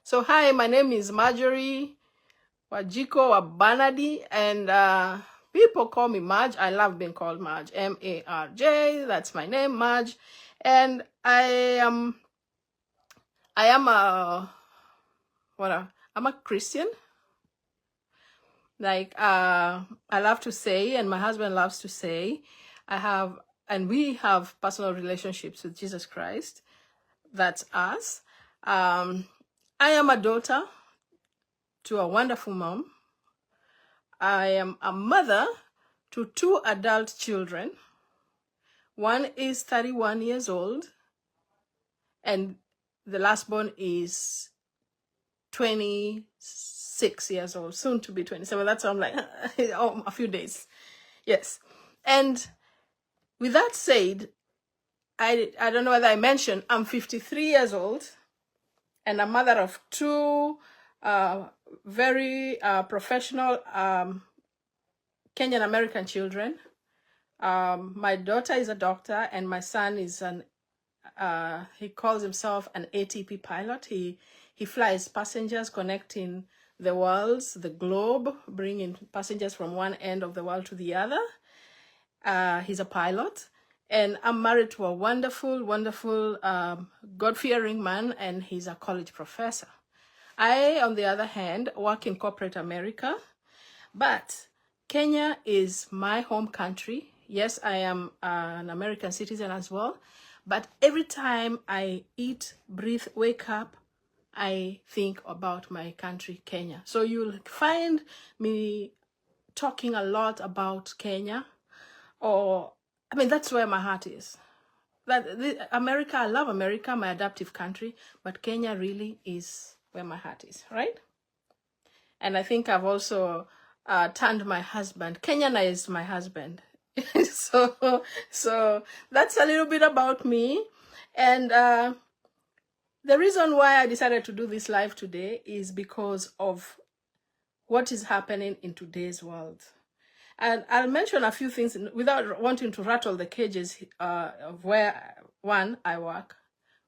So hi, my name is Marjorie Wajiko Wabanadi, and people call me Marge. I love being called Marge, M-A-R-J. That's my name, Marge. And I'm a Christian. I love to say, and my husband loves to say, we have personal relationships with Jesus Christ. That's us. I am a daughter to a wonderful mom. I am a mother to 2 adult children. One is 31 years old, and the last born is 26 years old, soon to be 27. That's why I'm like, oh, a few days. Yes. And with that said, I don't know whether I mentioned, I'm 53 years old and a mother of 2 very professional Kenyan American children. My daughter is a doctor, and my son is he calls himself an ATP pilot. He flies passengers connecting the worlds, the globe, bringing passengers from one end of the world to the other. He's a pilot. And I'm married to a wonderful, wonderful, God-fearing man, and he's a college professor. I, on the other hand, work in corporate America, but Kenya is my home country. Yes, I am an American citizen as well, but every time I eat, breathe, wake up, I think about my country, Kenya. So you'll find me talking a lot about Kenya, that's where my heart is. America, I love America, my adoptive country, but Kenya really is where my heart is, right? And I think I've also turned my husband, Kenyanized my husband. so that's a little bit about me. And the reason why I decided to do this live today is because of what is happening in today's world. And I'll mention a few things without wanting to rattle the cages of where, 1, I work,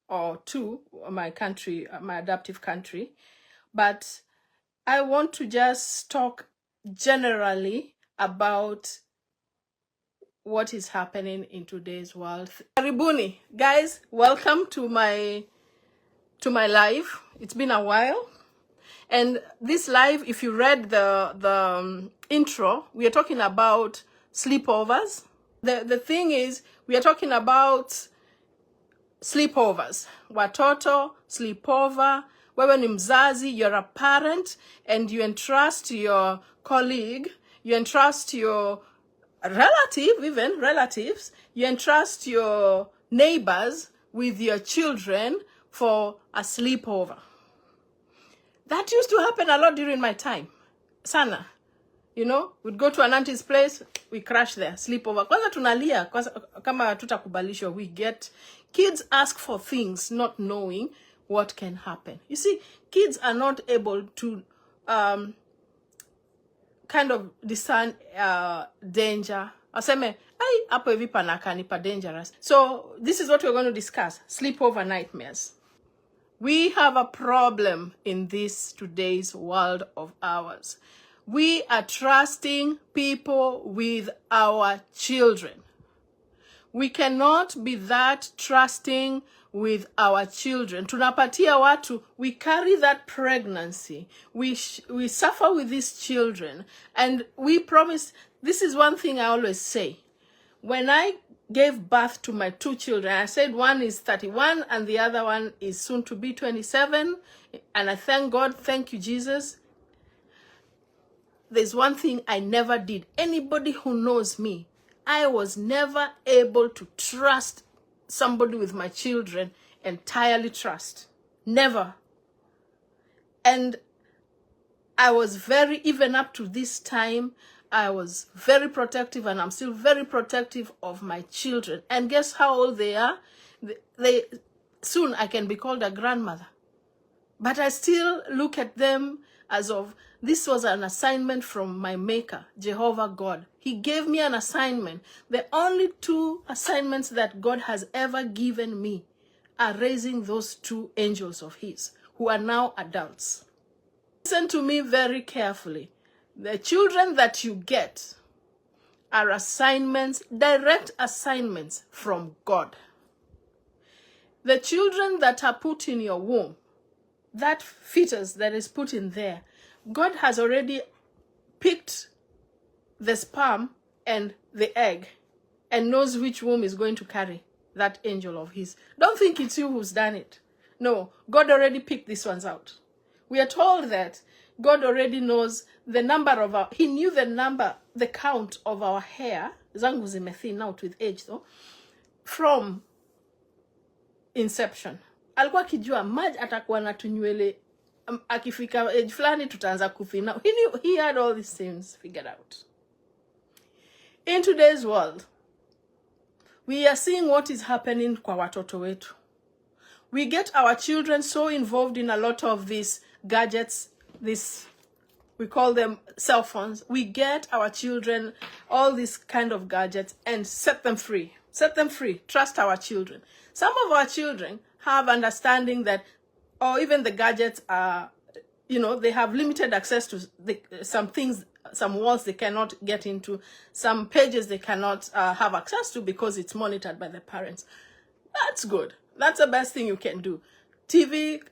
or 2, my country, my adoptive country. But I want to just talk generally about what is happening in today's world. Karibuni, guys, welcome to my live. It's been a while. And this live, if you read the intro, we are talking about sleepovers. The thing is, we are talking about sleepovers. Watoto, sleepover. Wewe ni mzazi, you're a parent, and you entrust your colleague, you entrust your relative, even relatives, you entrust your neighbors with your children for a sleepover. That used to happen a lot during my time. Sana. You know, we'd go to an auntie's place, we crash there, sleepover. Kwanza tunalia, kama tutakubalishwa, we get, kids ask for things not knowing what can happen. You see, kids are not able to kind of discern danger. Aseme, ay, hapo hivi panaka ni pa dangerous. So this is what we're going to discuss, sleepover nightmares. We have a problem in this today's world of ours. We are trusting people with our children. We cannot be that trusting with our children. Tunapatia watu, we carry that pregnancy. We suffer with these children. And we promise, this is one thing I always say. When I gave birth to my 2 children, I said one is 31 and the other one is soon to be 27. And I thank God, thank you, Jesus. There's one thing I never did. Anybody who knows me, I was never able to trust somebody with my children, entirely trust. Never. And I was even up to this time, I was very protective, and I'm still very protective of my children. And guess how old they are? They soon I can be called a grandmother. But I still look at them as of, this was an assignment from my maker, Jehovah God. He gave me an assignment. The only 2 assignments that God has ever given me are raising those 2 angels of his, who are now adults. Listen to me very carefully. The children that you get are assignments, direct assignments from God. The children that are put in your womb, that fetus that is put in there, God has already picked the sperm and the egg and knows which womb is going to carry that angel of his. Don't think it's you who's done it. No, God already picked these ones out. We are told that God already knows the number of our, he knew the count of our hair, zangu zimethin out with age though, from inception. Alikuwa kijua Maj atakuwa na tunywele akifika age fulani tutaanza kuthina. He knew, he had all these things figured out. In today's world, we are seeing what is happening kwa watoto wetu. We get our children so involved in a lot of these gadgets, we call them cell phones. We get our children all these kind of gadgets and set them free. Set them free. Trust our children. Some of our children have understanding that, or even the gadgets are, you know, they have limited access to some things, some walls they cannot get into, some pages they cannot have access to because it's monitored by the parents. That's good. That's the best thing you can do. TV,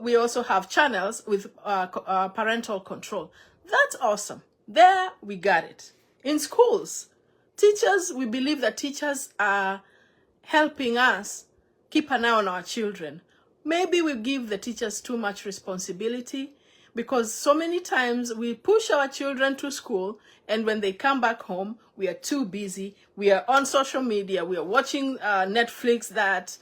we also have channels with parental control. That's awesome. There, we got it. In schools, teachers, we believe that teachers are helping us keep an eye on our children. Maybe we give the teachers too much responsibility because so many times we push our children to school and when they come back home, we are too busy. We are on social media. We are watching Netflix, that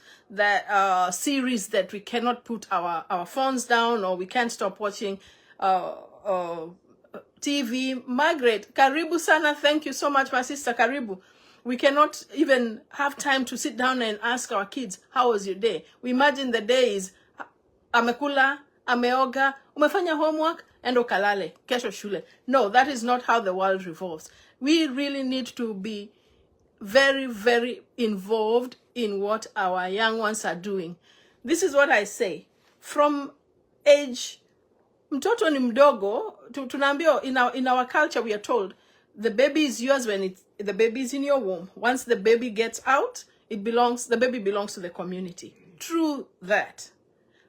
series that we cannot put our phones down, or we can't stop watching TV. Margaret, karibu sana. Thank you so much, my sister. Karibu. We cannot even have time to sit down and ask our kids, how was your day? We imagine the day is, amekula, ameoga, umefanya homework, and okalale, kesho shule. No, that is not how the world revolves. We really need to be very, very involved in what our young ones are doing. This is what I say. From age, mtoto ni mdogo, tunaambio, in our culture we are told, the baby is yours when the baby is in your womb. Once the baby gets out, the baby belongs to the community. True that.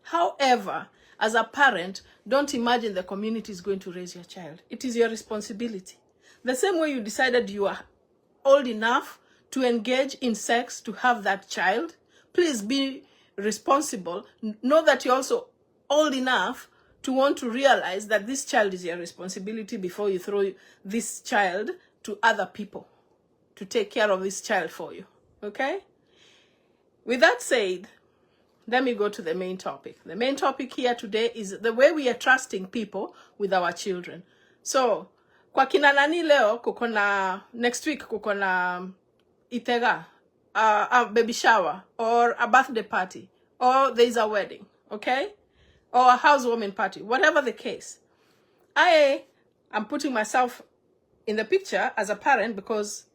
However, as a parent, don't imagine the community is going to raise your child. It is your responsibility. The same way you decided you are old enough to engage in sex to have that child, please be responsible. Know that you're also old enough to want to realize that this child is your responsibility before you throw this child to other people to take care of this child for you. Okay? With that said, let me go to the main topic. The main topic here today is the way we are trusting people with our children. So, kwa kina nani leo kukona, next week kukona itega, a baby shower, or a birthday party, or there is a wedding, okay? Or a housewarming party, whatever the case. I am putting myself in the picture as a parent because,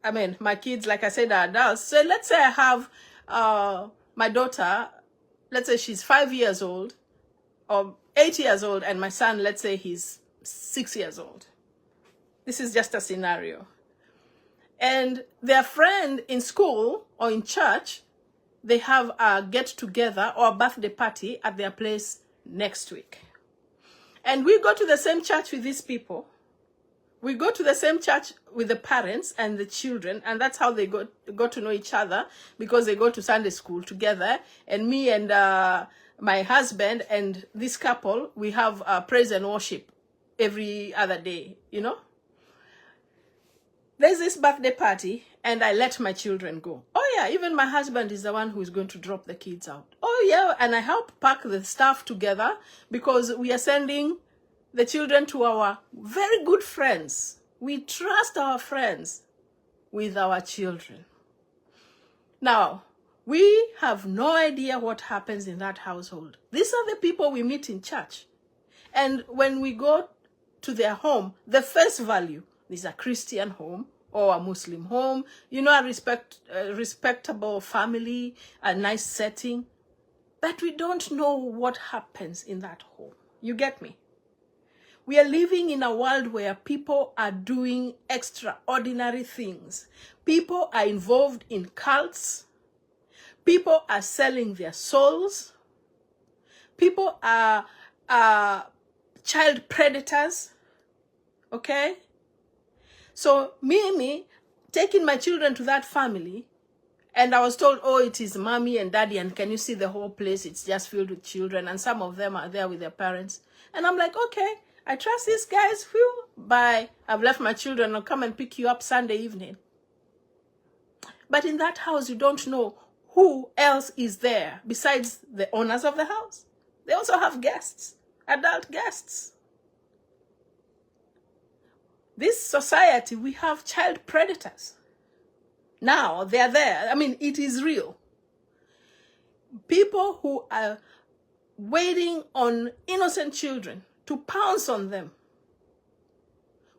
I mean, my kids, like I said, are adults. So let's say I have my daughter, let's say she's 5 years old or 8 years old, and my son, let's say he's 6 years old. This is just a scenario. And their friend in school or in church, they have a get-together or a birthday party at their place next week. And we go to the same church with these people. We go to the same church with the parents and the children, and that's how they got to know each other, because they go to Sunday school together. And me and my husband and this couple, we have praise and worship every other day, you know. There's this birthday party, and I let my children go. Oh yeah, even my husband is the one who is going to drop the kids out. Oh yeah, and I help pack the stuff together because we are sending the children to our very good friends. We trust our friends with our children. Now, we have no idea what happens in that household. These are the people we meet in church. And when we go to their home, the first value is a Christian home or a Muslim home, you know, a respectable family, a nice setting. but we don't know what happens in that home. You get me? We are living in a world where people are doing extraordinary things. People are involved in cults. People are selling their souls. People are child predators. Okay? So me taking my children to that family, and I was told, oh, it is mommy and daddy, and can you see the whole place? It's just filled with children, and some of them are there with their parents. And I'm like, okay, I trust these guys. Whew, bye. I've left my children. I'll come and pick you up Sunday evening. But in that house, you don't know who else is there besides the owners of the house. They also have guests, adult guests. This society, we have child predators. Now, they're there. I mean, it is real. People who are waiting on innocent children to pounce on them.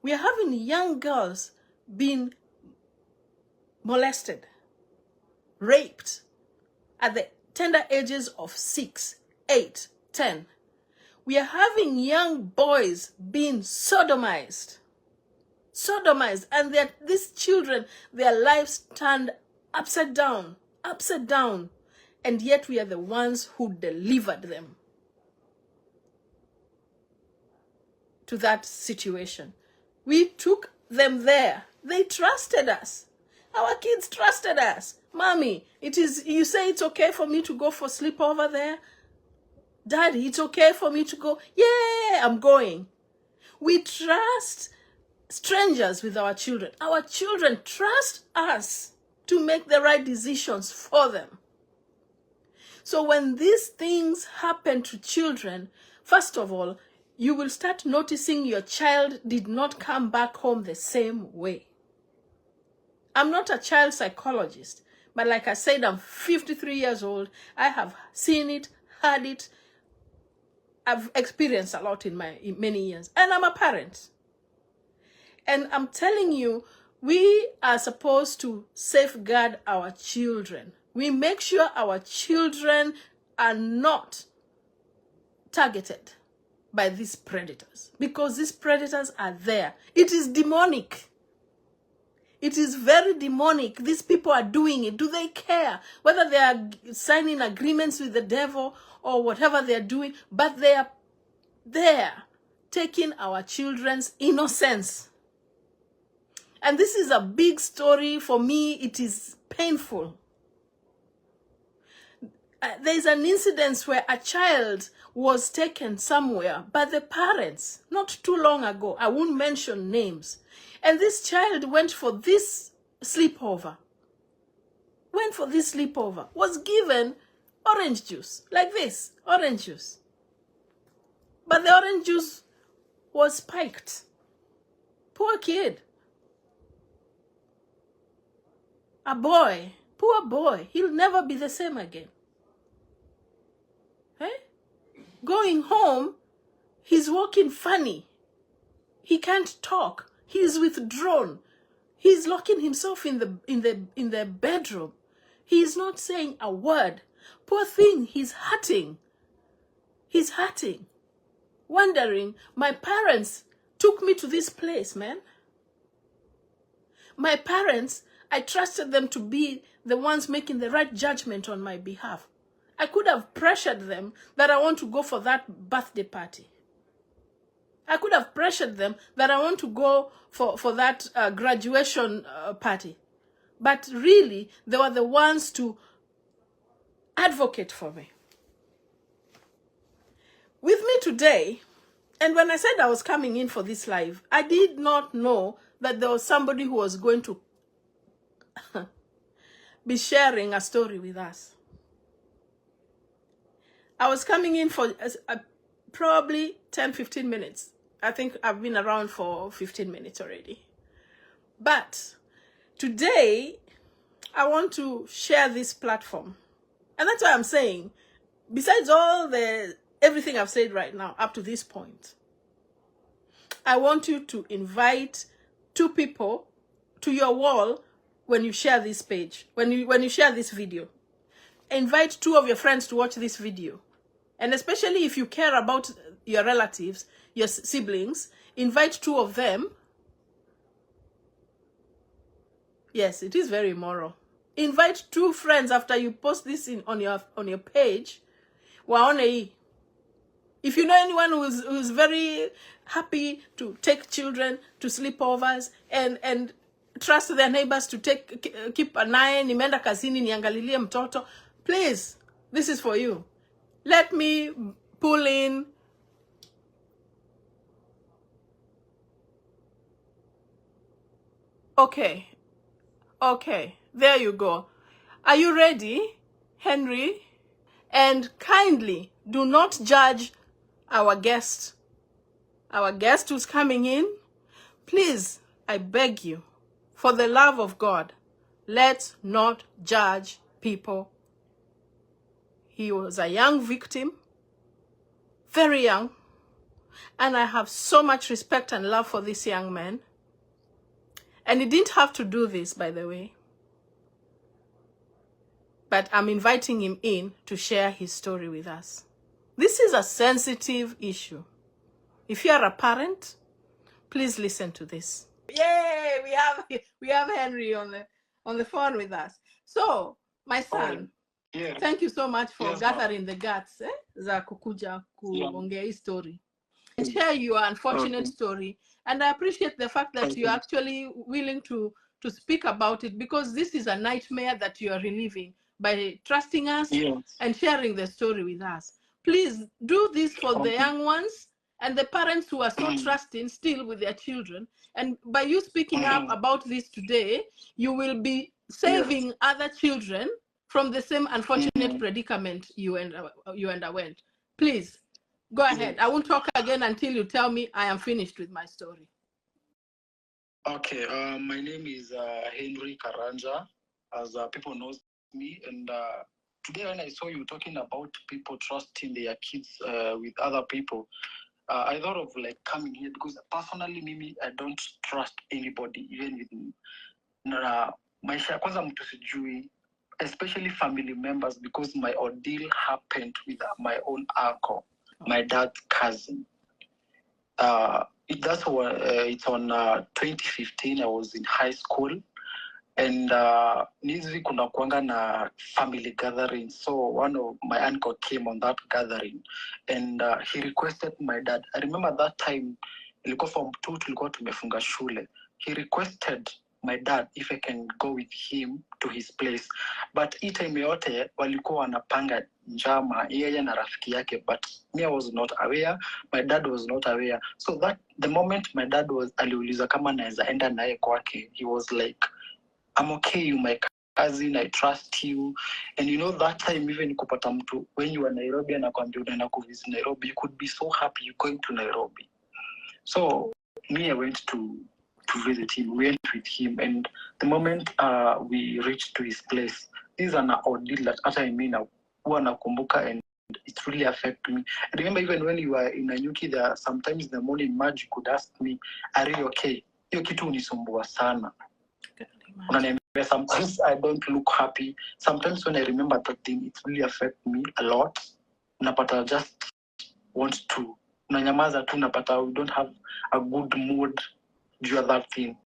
We are having young girls being molested, raped at the tender ages of 6, 8, 10. We are having young boys being sodomized, and these children, their lives turned upside down, and yet we are the ones who delivered them to that situation. We took them there. They trusted us. Our kids trusted us. Mommy, you say it's okay for me to go for sleepover there? Daddy, it's okay for me to go? Yeah, I'm going. We trust strangers with our children. Our children trust us to make the right decisions for them. So when these things happen to children, first of all, you will start noticing your child did not come back home the same way. I'm not a child psychologist, but like I said, I'm 53 years old. I have seen it, heard it. I've experienced a lot in many years, and I'm a parent. And I'm telling you, we are supposed to safeguard our children. We make sure our children are not targeted by these predators, because these predators are there. It is demonic. It is very demonic. These people are doing it. Do they care whether they are signing agreements with the devil or whatever they are doing? But they are there taking our children's innocence. And this is a big story for me. It is painful. There's an incident where a child was taken somewhere by the parents not too long ago. I won't mention names. And this child went for this sleepover. Was given orange juice, like this, orange juice. But the orange juice was spiked. Poor kid. A boy, poor boy, he'll never be the same again. Eh? Going home, he's walking funny. He can't talk. He's withdrawn. He's locking himself in the bedroom. He's not saying a word. Poor thing, he's hurting. He's hurting. Wondering, my parents took me to this place, man. My parents, I trusted them to be the ones making the right judgment on my behalf. I could have pressured them that I want to go for that birthday party. I could have pressured them that I want to go for that graduation party. But really, they were the ones to advocate for me. With me today, and when I said I was coming in for this live, I did not know that there was somebody who was going to be sharing a story with us. I was coming in for probably 10-15 minutes. I think I've been around for 15 minutes already. But today, I want to share this platform. And that's why I'm saying, besides everything I've said right now up to this point, I want you to invite 2 people to your wall when you share this page, when you share this video. invite 2 of your friends to watch this video. And especially if you care about your relatives, your siblings, invite 2 of them. Yes, it is very immoral. Invite 2 friends after you post this on your page. Waone. If you know anyone who's very happy to take children to sleepovers and trust their neighbors to keep an eye, nimeenda kazini niangalilie mtoto, please, this is for you. Let me pull in okay, there you go. Are you ready, Henry? And kindly do not judge our guest who's coming in. Please, I beg you, for the love of God, let's not judge people. He was a young victim, very young, and I have so much respect and love for this young man. And he didn't have to do this, by the way. But I'm inviting him in to share his story with us. This is a sensitive issue. If you are a parent, please listen to this. Yay! We have Henry on the phone with us. So, my son, thank you so much for gathering the guts za kukuja kuongea hii story and share your unfortunate story. And I appreciate the fact that you're actually willing to speak about it, because this is a nightmare that you are reliving by trusting us and sharing the story with us. Please do this for the young ones and the parents who are so trusting still with their children. And by you speaking up about this today, you will be saving other children from the same unfortunate predicament you underwent. Please, go ahead. I won't talk again until you tell me I am finished with my story. Okay, my name is Henry Karanja, as people know me. And today when I saw you talking about people trusting their kids with other people, I thought of like coming here because personally, Mimi, I don't trust anybody, even with maisha kwanza mtu sijui, especially family members, because my ordeal happened with my own uncle, my dad's cousin. It's on 2015. I was in high school, and nizi kuna kuanga na family gathering. So one of my uncle came on that gathering, and he requested my dad. I remember that time, ilikuwa form 2, tulikuwa tumefunga shule. He requested my dad if I can go with him to his place, but hii time yote walikuwa wanapanga njama yeye na rafiki yake, but me, I was not aware, my dad was not aware. So that the moment my dad was aliuliza kama naweza enda naye kwake, he was like, I'm okay, you my cousin, I trust you. And you know, that time even kupata mtu when you are Nairobi and anakuambia unaenda kuvisit Nairobi, you could be so happy you going to Nairobi. So me, I went to visit him. We went with him, and the moment we reached to his place, this is an ordeal that hata I mean huwa nakumbuka, and it really affected me. I remember even when you were in Nanyuki, there sometimes in the morning, Marge could ask me, are you okay? Hiyo kitu unisumbua sana. Sometimes I don't look happy. Sometimes when I remember that thing, it really affects me a lot. Napata just want to unanyamaza tu, napata we don't have a good mood due to that thing.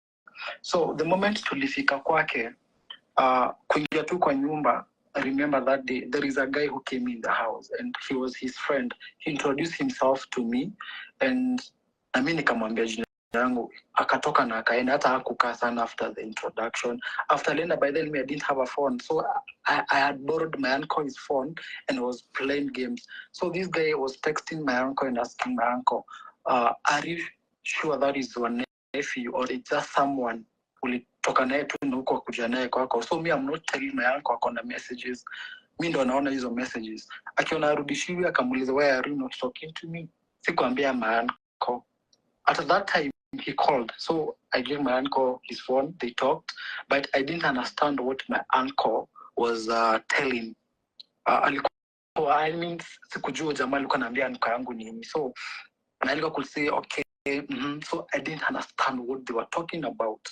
So the moment tulifika kwake, kuingia tu kwa nyumba, I remember that day there is a guy who came in the house and he was his friend. He introduced himself to me, and na mimi nikamwambia jina yangu, akatoka na akaenda, hata hakukaa sana after the introduction. After Lena, by then I didn't have a phone, so I had borrowed my uncle's phone and was playing games. So this guy was texting my uncle and asking my uncle, are you sure that is your nephew or it's just someone ulitoka naye tu huko kuja naye kwako? So me, I'm not telling my uncle akona messages, mi ndo naona hizo messages. Akiona arudishiwi, akamuuliza, why are you not talking to me? Sikuambia my uncle. At that time he called, so I gave my uncle his phone. They talked, but I didn't understand what my uncle was telling. I mean, sikujua jamaa alikuwa anaambia uncle yangu nini. So I could say okay. So I didn't understand what they were talking about.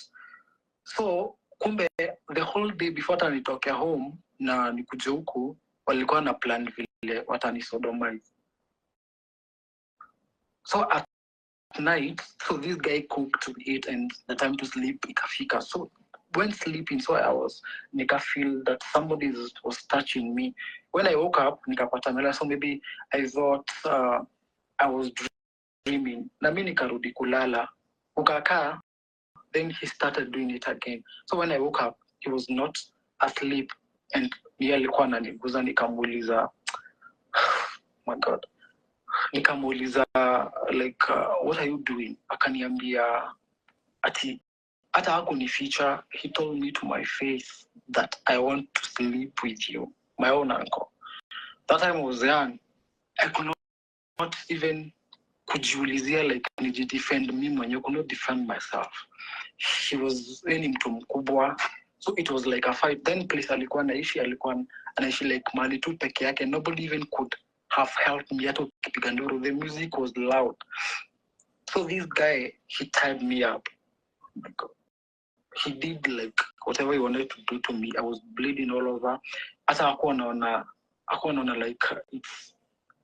So kumbe the whole day before nitoke home na nikuje huku, walikuwa na plan vile watanisodomize. So at night, so this guy cooked to eat and the time to sleep ikafika. So when sleeping, so nika feel that somebody was touching me. When I woke up, nikapata mela, so maybe I thought I was dreaming. Na mimi nikarudi kulala. Ukakaa, then he started doing it again. So when I woke up, he was not asleep and yeye alikuwa ananiguza, nikamuuliza my god, nikamuuliza like what are you doing? Akaniambia ati hata hakunificha, he told me to my face that I want to sleep with you, my own uncle. That time I was young, I could not even kujiulizia like nijidefend mimi mwenyewe, could not defend myself. He was any mtu mkubwa, so it was like a fight. Then place alikuwa anaishi like mali tu peke yake, nobody even could have helped me. Hata ukipiga nduru, the music was loud. So this guy, he tied me up. Oh my god, he did like whatever he wanted to do to me. I was bleeding all over. Hata hakuwa naona like it's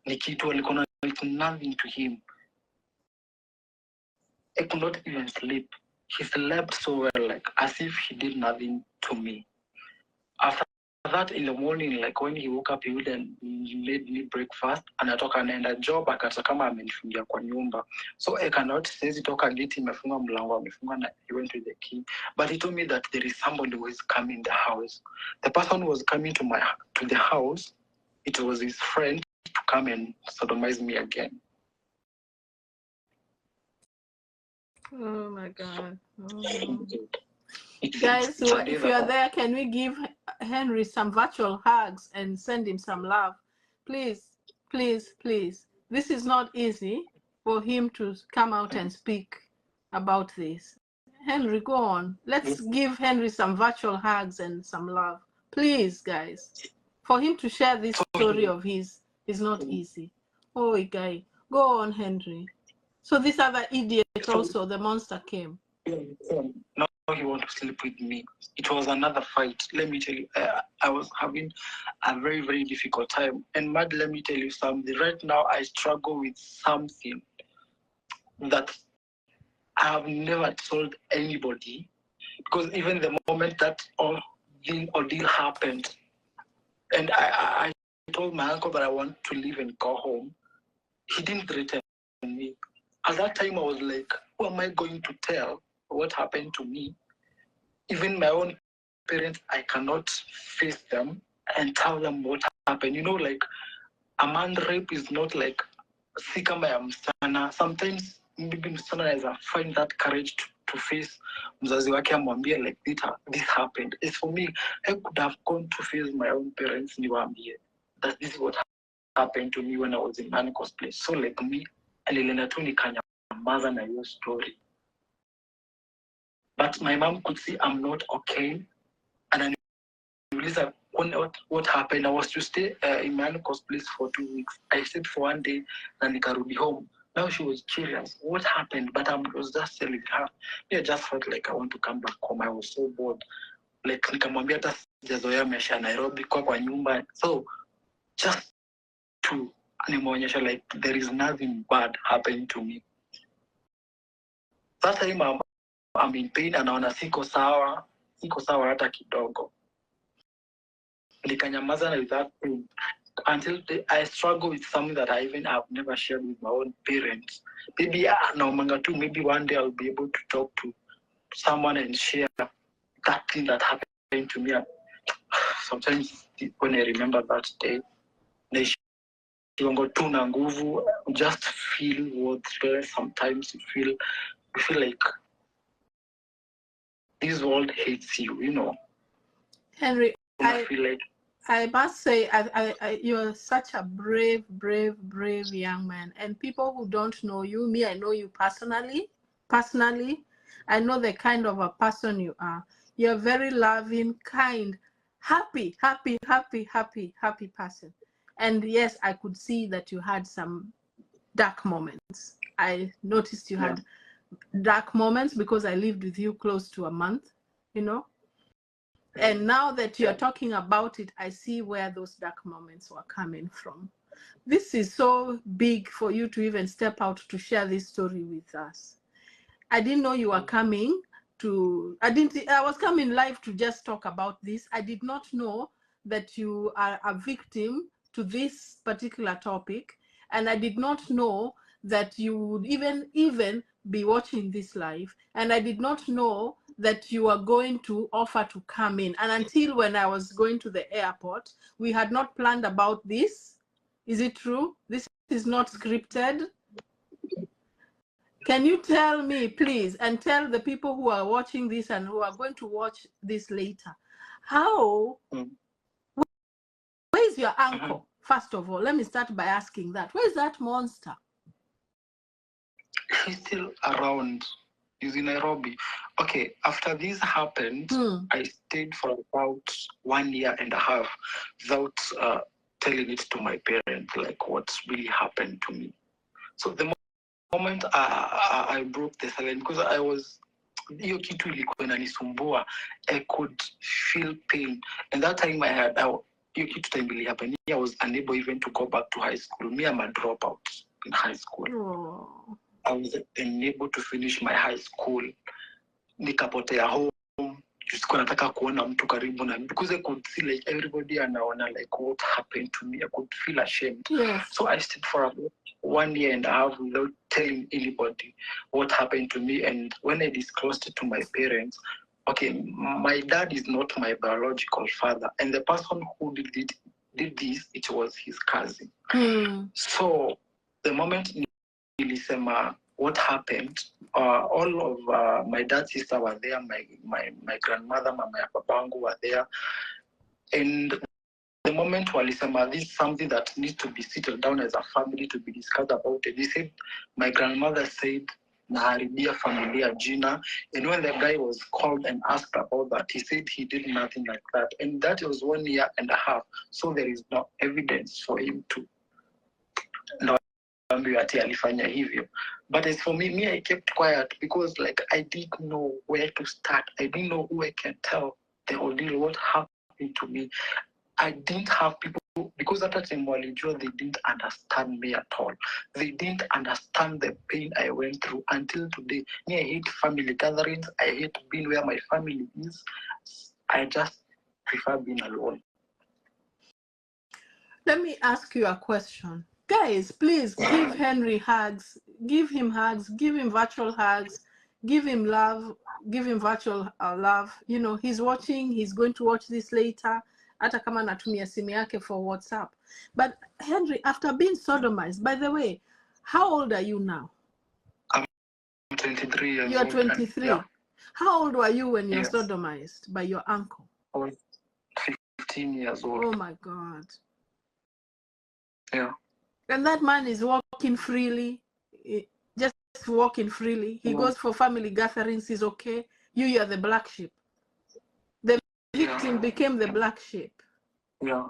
ni kitu alikuwa, it's nothing to him. I could not even sleep. He slept so well, like as if he did nothing to me. After that, in the morning, like when he woke up, he made me breakfast, anatoka anaenda job, akata kama amenifungia kwa nyumba. So I cannot say toka geti imefunga mlango amefunga, na he went with the key. But he told me that there is somebody who is coming in the house. The person who was coming to the house, it was his friend to come and sodomize me again. Oh my god. Oh. Guys, if you are there, can we give Henry some virtual hugs and send him some love? Please, please, please. This is not easy for him to come out and speak about this. Henry, go on. Let's give Henry some virtual hugs and some love. Please, guys. For him to share this story of his is not easy. Oh, guy. Go on, Henry. So this other idiot also, the monster came. Now he wants to sleep with me. It was another fight. Let me tell you, I was having a very, very difficult time. And Mad, let me tell you something. Right now, I struggle with something that I have never told anybody. Because even the moment that ordeal happened, and I told my uncle that I want to leave and go home, he didn't threaten me. At that time, I was like, who am I going to tell what happened to me? Even my own parents, I cannot face them and tell them what happened. You know, like a man rape is not like si kama ya msichana. Sometimes maybe msichana anaweza find that courage to face mzazi wake amwambie like this happened. It's for me, I could have gone to face my own parents niwaambie that this is what happened to me when I was in Manicos place. So like me, alilenda tu nikanyamaza na hiyo story. But my mom could see I'm not okay. And I realized what happened. I was to stay in Manicos place for 2 weeks. I stayed for 1 day and nikarudi home. Now she was curious. What happened? But I was just telling her. I just felt like I want to come back home. I was so bored. Like nikamwambia hata sijazoea maisha ya Nairobi kwa nyumba. So just to nimeonyesha like there is nothing bad happening to me. That time I'm in pain, anaona siko sawa hata kidogo. Nikanyamaza na that pain until I struggle with something that I even have never shared with my own parents. Maybe naomanga tu, maybe one day I'll be able to talk to someone and share that thing that happened to me. Sometimes when I remember that day, naishiongo tu na nguvu, just feel worthless. Sometimes you feel like this world hates you, you know. Henry, I feel like I must say, you're such a brave young man. And people who don't know you, me, I know you personally. I know the kind of a person you are. You're a very loving, kind, happy person. And yes, I could see that you had some dark moments. I noticed you had dark moments because I lived with you close to a month, you know. And now that you're Yeah. talking about it, I see where those dark moments were coming from. This is so big for you to even step out to share this story with us. I didn't know you were coming to, I was coming live to just talk about this. I did not know that you are a victim to this particular topic. And I did not know that you would even be watching this live. And I did not know that you are going to offer to come in. And until when I was going to the airport, we had not planned about this. Is it true? This is not scripted. Can you tell me, please, and tell the people who are watching this and who are going to watch this later, how, where is your uncle? First of all, let me start by asking that. Where is that monster? He's still around. He's in Nairobi. Okay, after this happened, I stayed for about 1 year and a half without telling it to my parents, like what's really happened to me. So the moment I broke the silence, because I was, hiyo kitu ilikuwa inanisumbua, I could feel pain. And that time I had, hiyo kitu time really happened, I was unable even to go back to high school. Me, I'm a dropout in high school. Oh. I was unable to finish my high school. Nikapotea home. Sikuwa nataka kuona mtu karibu na, because I could see like everybody anaona like what happened to me. I could feel ashamed. Yes. So I stayed for about 1 year and a half without telling anybody what happened to me. And when I disclosed it to my parents, okay, my dad is not my biological father, and the person who did this, it was his cousin. So the moment nilisema what happened, all of my dad's sister were there, my grandmother, mama ya babangu were there, and the moment walisema this is something that needs to be settled down as a family to be discussed about it. They said, my grandmother said, naharibia familia jina. And when the guy was called and asked about that, he said he did nothing like that. And that was 1 year and a half. So there is no evidence for him to ati alifanya hivyo. But as for me, I kept quiet because like I didn't know where to start. I didn't know who I can tell the ordeal, what happened to me. I didn't have people, because at that time walijua, they didn't understand me at all. They didn't understand the pain I went through until today. Me, I hate family gatherings. I hate being where my family is. I just prefer being alone. Let me ask you a question. Guys, please give Henry hugs. Give him hugs. Give him virtual hugs. Give him love. Give him virtual love. You know, he's watching. He's going to watch this later. Hata kama natumia simu yake for WhatsApp. But Henry, after being sodomized, by the way, how old are you now? I'm 23 years old. You're 23. Yeah. How old were you when you were Yes. sodomized by your uncle? I was 15 years old. Oh my God. Yeah. And that man is walking freely, just walking freely. He goes for family gatherings, he's okay. You are the black sheep. The victim became the black sheep. Yeah.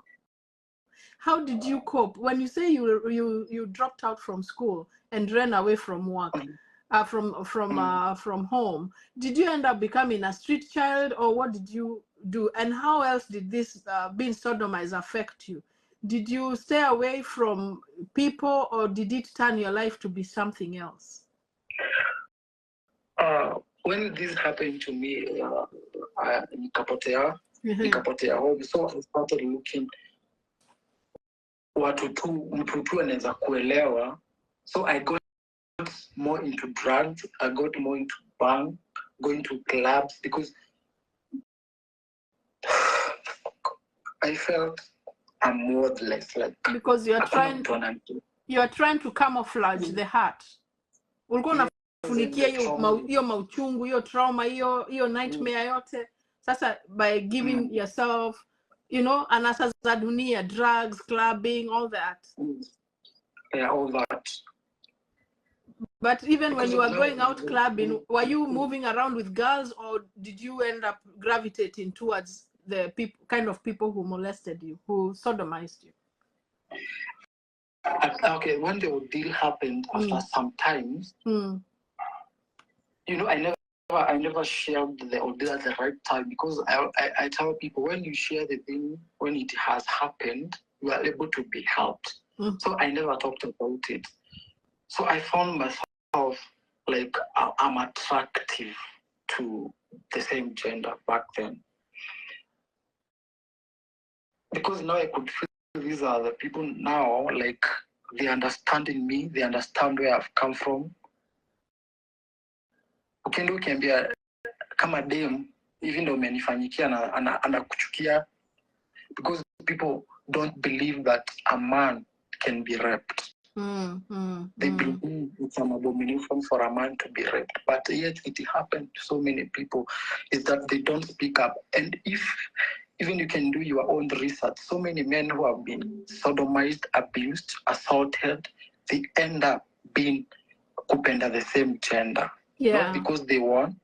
How did you cope? When you say you dropped out from school and ran away from work, from home, did you end up becoming a street child, or what did you do? And how else did this being sodomized affect you? Did you stay away from people, or did it turn your life to be something else? When this happened to me, nikapotea home, so I started looking mtu tu anaweza kuelewa. So I got more into drugs. I got more into bang, going to clubs, because I felt I'm worthless. Like, because you are trying to camouflage the heart. Ulikuwa unafunikia hiyo mauchungu, hiyo trauma, hiyo nightmare yote. Sasa by giving yourself, you know, anasa za dunia, drugs, clubbing, all that. Yeah, all that. But even when you were going out clubbing, were you moving around with girls, or did you end up gravitating towards the kind of people who molested you, who sodomized you? Okay, when the ordeal happened, after some time, you know, I never never shared the ordeal at the right time, because I tell people, when you share the thing, when it has happened, you are able to be helped. So I never talked about it. So I found myself like I'm attractive to the same gender back then, because now I could feel these are the people now, like they understand in me, they understand where I've come from. Ukienda ukiambia kama dem, even though umenifanyikia anakuchukia, because people don't believe that a man can be raped. They believe it's an abomination for a man to be raped, but yet it happened to so many people, is that they don't speak up. And if even you can do your own research, so many men who have been sodomized, abused, assaulted, they end up being kupenda the same gender. Not because they want,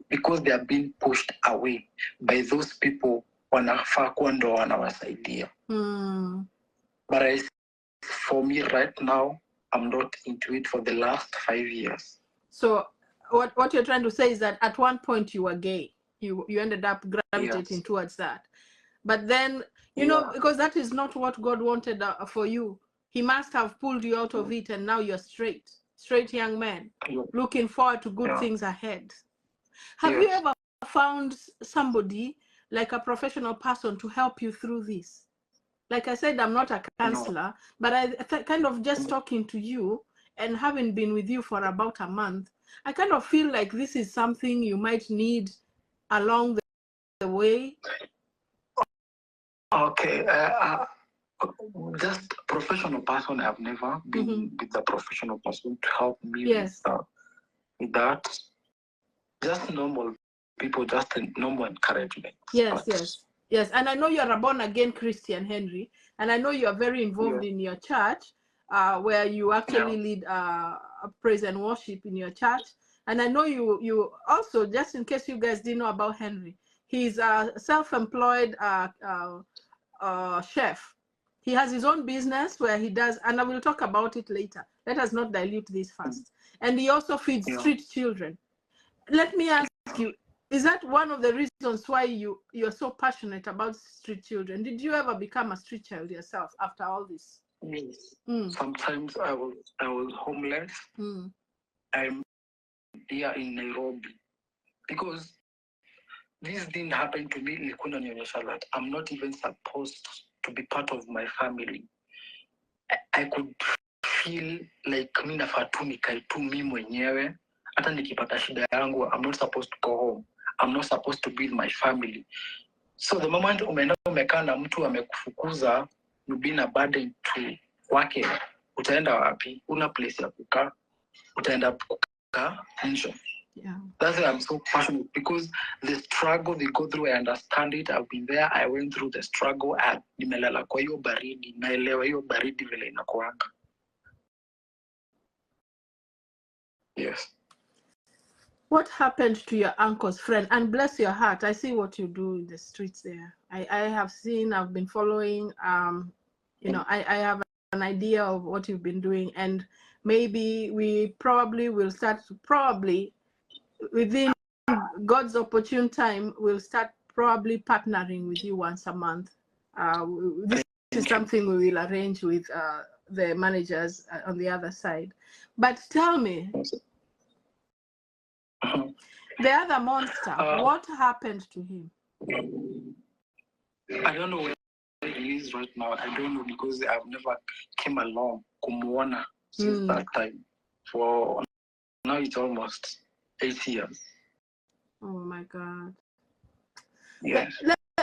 because they are being pushed away by those people wanafaa kuwa ndo wanawasaidia. But for me right now, I'm not into it for the last 5 years. So what you're trying to say is that at one point you were gay. You ended up gravitating towards that. But then, you know, because that is not what God wanted for you. He must have pulled you out of it, and now you're straight young man, looking forward to good things ahead. Have you ever found somebody, like a professional person, to help you through this? Like I said, I'm not a counselor, but I kind of just talking to you and having been with you for about a month, I kind of feel like this is something you might need along the way. Okay, just professional person. I've never been with a professional person to help me with that. Just normal people, just a normal encouragement. Yes. And I know you're a born-again Christian, Henry, and I know you're very involved in your church, where you actually lead a praise and worship in your church. And I know you also, just in case you guys didn't know about Henry, he's a self-employed chef. He has his own business where he does, and I will talk about it later. Let us not dilute this first. And he also feeds street children. Let me ask you, is that one of the reasons why you're so passionate about street children? Did you ever become a street child yourself after all this? Yes. Sometimes I was homeless. I'm here in Nairobi because this didn't happen to me. That I'm not even supposed to be part of my family. I could feel like mi nafaa tu nikae tu mimi mwenyewe. Hata nikipata shida yangu, I'm not supposed to go home. I'm not supposed to be with my family. So the moment umekaa na mtu amekufukuza, you been a burden to wake, utaenda wapi? Una place ya kukaa, utaenda kukaa nje. That's why I'm so passionate, because the struggle they go through, I understand it. I've been there. I went through the struggle. Nimelala kwa hiyo baridi, naelewa hiyo baridi vile inakuanga. Yes. What happened to your uncle's friend? And bless your heart, I see what you do in the streets there. I have seen, I've been following, you know, I have an idea of what you've been doing, and maybe we probably will start, within God's opportune time, we'll start probably partnering with you once a month. This is something we will arrange with the managers on the other side. But tell me, the other monster, what happened to him? I don't know where he is right now. I don't know, because I've never came along kumuona since that time. For now, it's almost 8 years. Oh my God. Yes.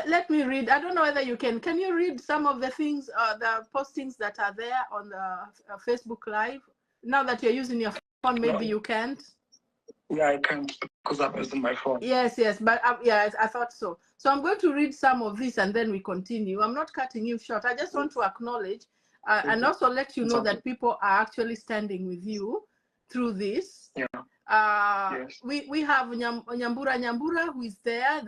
Let me read. I don't know whether you can you read some of the things, the postings that are there on the Facebook Live? Now that you're using your phone, maybe you can't. Yeah, I can't, because I'm using my phone. Yes, but I thought so. So I'm going to read some of this and then we continue. I'm not cutting you short. I just want to acknowledge and also let you know that people are actually standing with you through this. Yes. We have Nyambura who is there.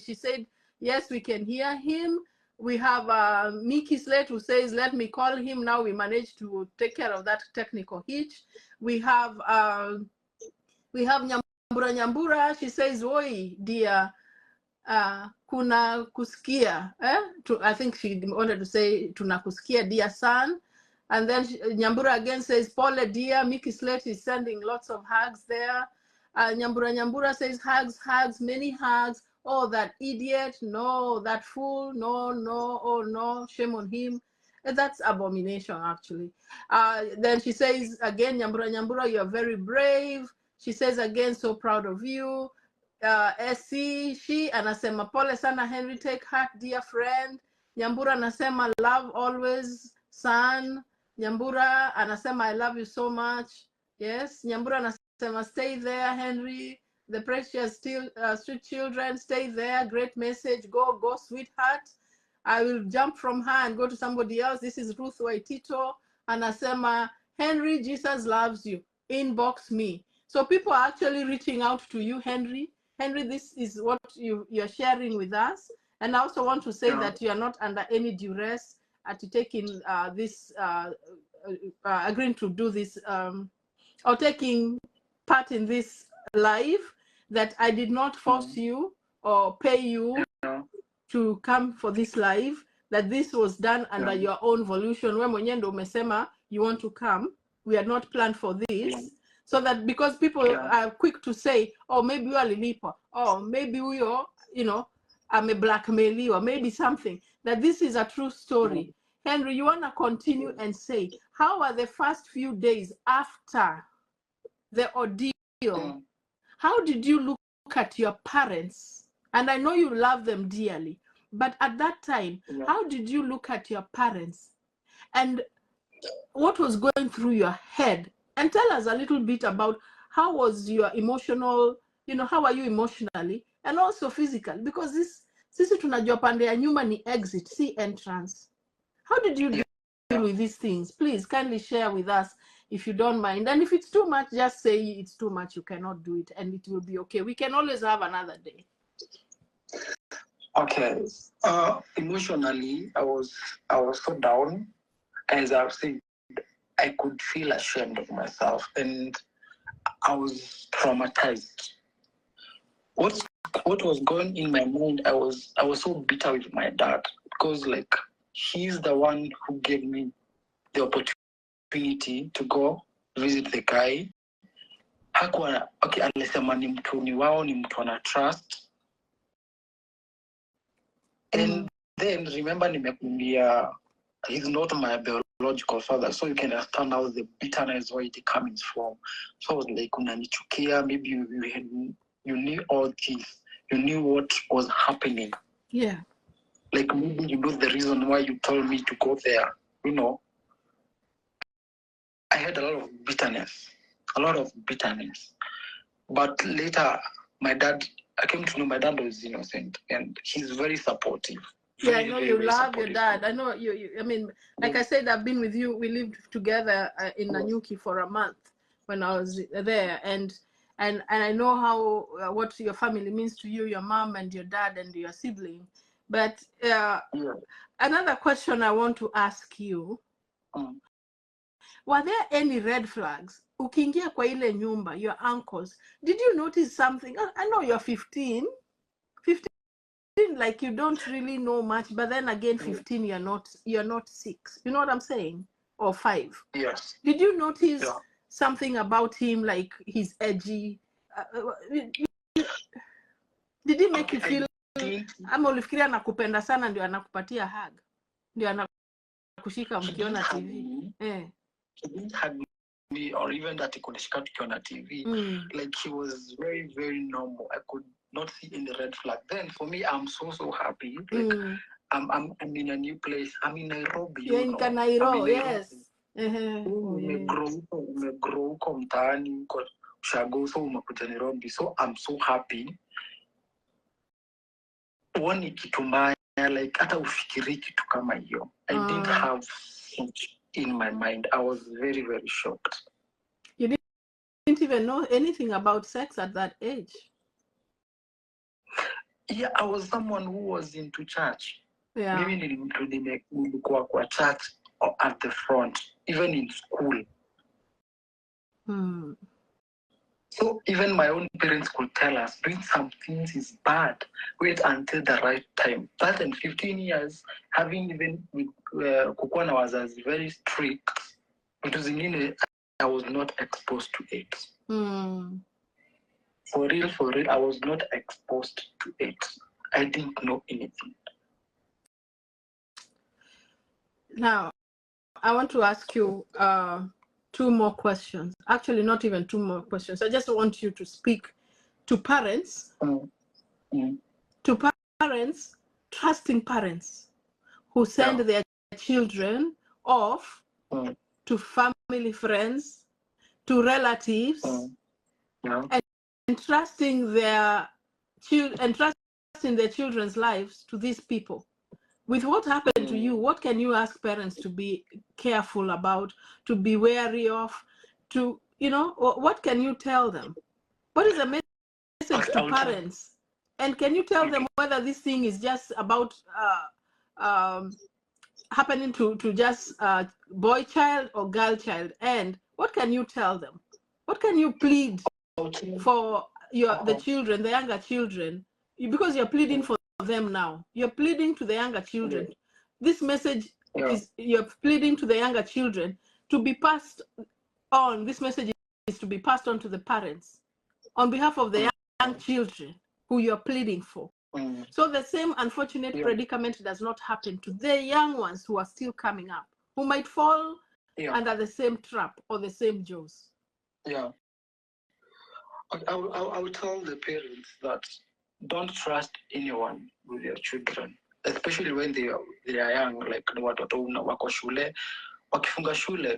She said, yes, we can hear him. We have Mickey Slate who says, let me call him. Now we managed to take care of that technical hitch. We have Nyambura Nyambura, she says, "Oi, dear, kuna kusikia." I think she wanted to say tuna kusikia, dear son. And then Nyambura again says, "Pole, dear." Mickey Slate is sending lots of hugs there. Nyambura says, "Hugs, hugs, many hugs." "Oh, that idiot, no, that fool, no, no, oh no, shame on him." That's abomination, actually. Then she says again, Nyambura, you're very brave. She says again, "So proud of you." She anasema pole sana Henry, take heart dear friend. Nyambura anasema love always son. Nyambura anasema I love you so much. Yes, Nyambura anasema stay there Henry, the precious still sweet children, stay there. Great message. Go sweetheart. I will jump from her and go to somebody else. This is Ruth Waitito. Anasema Henry, Jesus loves you. Inbox me. So people are actually reaching out to you, Henry. Henry, this is what you're sharing with us. And I also want to say that you are not under any duress to taking this, agreeing to do this, or taking part in this live, that I did not force you or pay you to come for this live, that this was done under your own volition. When mwenyendo umesema you want to come, we had not planned for this. So that because people are quick to say, oh, maybe you are lilipa, oh, maybe we are, you know, I'm a blackmailer, or maybe something, that this is a true story. Henry, you want to continue and say, how are the first few days after the ordeal? How did you look at your parents? And I know you love them dearly, but at that time, how did you look at your parents? And what was going through your head? And tell us a little bit about how was your emotional, you know, how are you emotionally and also physically? Because this, sisi tunajua pande ya nyuma ni exit, see entrance. How did you deal with these things? Please kindly share with us if you don't mind. And if it's too much, just say it's too much, you cannot do it, and it will be okay. We can always have another day. Okay. Emotionally, I was so down. As I was saying, I could feel ashamed of myself, and I was traumatized. What was going in my mind? I was so bitter with my dad, because like he's the one who gave me the opportunity to go visit the guy. Hakuwa okay, alisema ni mtu ni wao, ni mtu ana trust. And then remember nimekuambia he's not my biological father, so you can understand how the bitterness where it comes from. So I was like, unanichukia, maybe you knew all this, you knew what was happening. Yeah. Like maybe you know the reason why you told me to go there. You know, I had a lot of bitterness. But later, I came to know my dad was innocent, and he's very supportive. Yeah, I know you love your dad. I know you I mean, like I said, I've been with you. We lived together in Nanyuki for a month when I was there, and I know how what your family means to you, your mom and your dad and your sibling. But another question I want to ask you: were there any red flags? Ukiingia kwa ile nyumba, your uncles, did you notice something? I know you're 15, like you don't really know much, but then again 15 you're not 6, you know what I'm saying, or 5. Yes. Did you notice something about him, like he's edgy? Did he make you feel ama ulifikiria anakupenda sana ndio anakupatia hug, ndio anakushika mkiona TV? He didn't hug me, or even that he could shika tukiona TV. Like he was very, very normal. I could not see any red flag. Then for me, I'm so happy. Like I'm in a new place. I'm in Nairobi. You're in Nairobi, yes. Umegrow huko mtaani, uko ushago, so umekuja Nairobi. So I'm so happy. One kitu mbaya, like hata ufikiri kitu kama hiyo. I didn't have much in my mind. I was very, very shocked. You didn't even know anything about sex at that age? Yeah, I was someone who was into church. Yeah. Maybe nilikuwa kwa church or at the front, even in school. So even my own parents could tell us doing some things is bad. Wait until the right time. That in 15 years, having even with kukuwa na wazazi very strict, vitu zingine I was not exposed to it. For real, I was not exposed to it. I didn't know anything. Now, I want to ask you two more questions. Actually, not even two more questions. I just want you to speak to parents, trusting parents who send their children off to family friends, to relatives, and trusting their children's lives to these people. With what happened to you, what can you ask parents to be careful about, to be wary of, to, what can you tell them? What is the message to parents? And can you tell them whether this thing is just about happening to just boy child or girl child? And what can you tell them? What can you plead for the children, the younger children? Because you're pleading for them now. You're pleading to the younger children. This message is, you're pleading to the younger children to be passed on. This message is to be passed on to the parents on behalf of the young children who you're pleading for. So the same unfortunate predicament does not happen to the young ones who are still coming up, who might fall under the same trap or the same jaws. I will tell the parents that don't trust anyone with your children, especially when they are young, like watoto wako shule, wakifunga shule,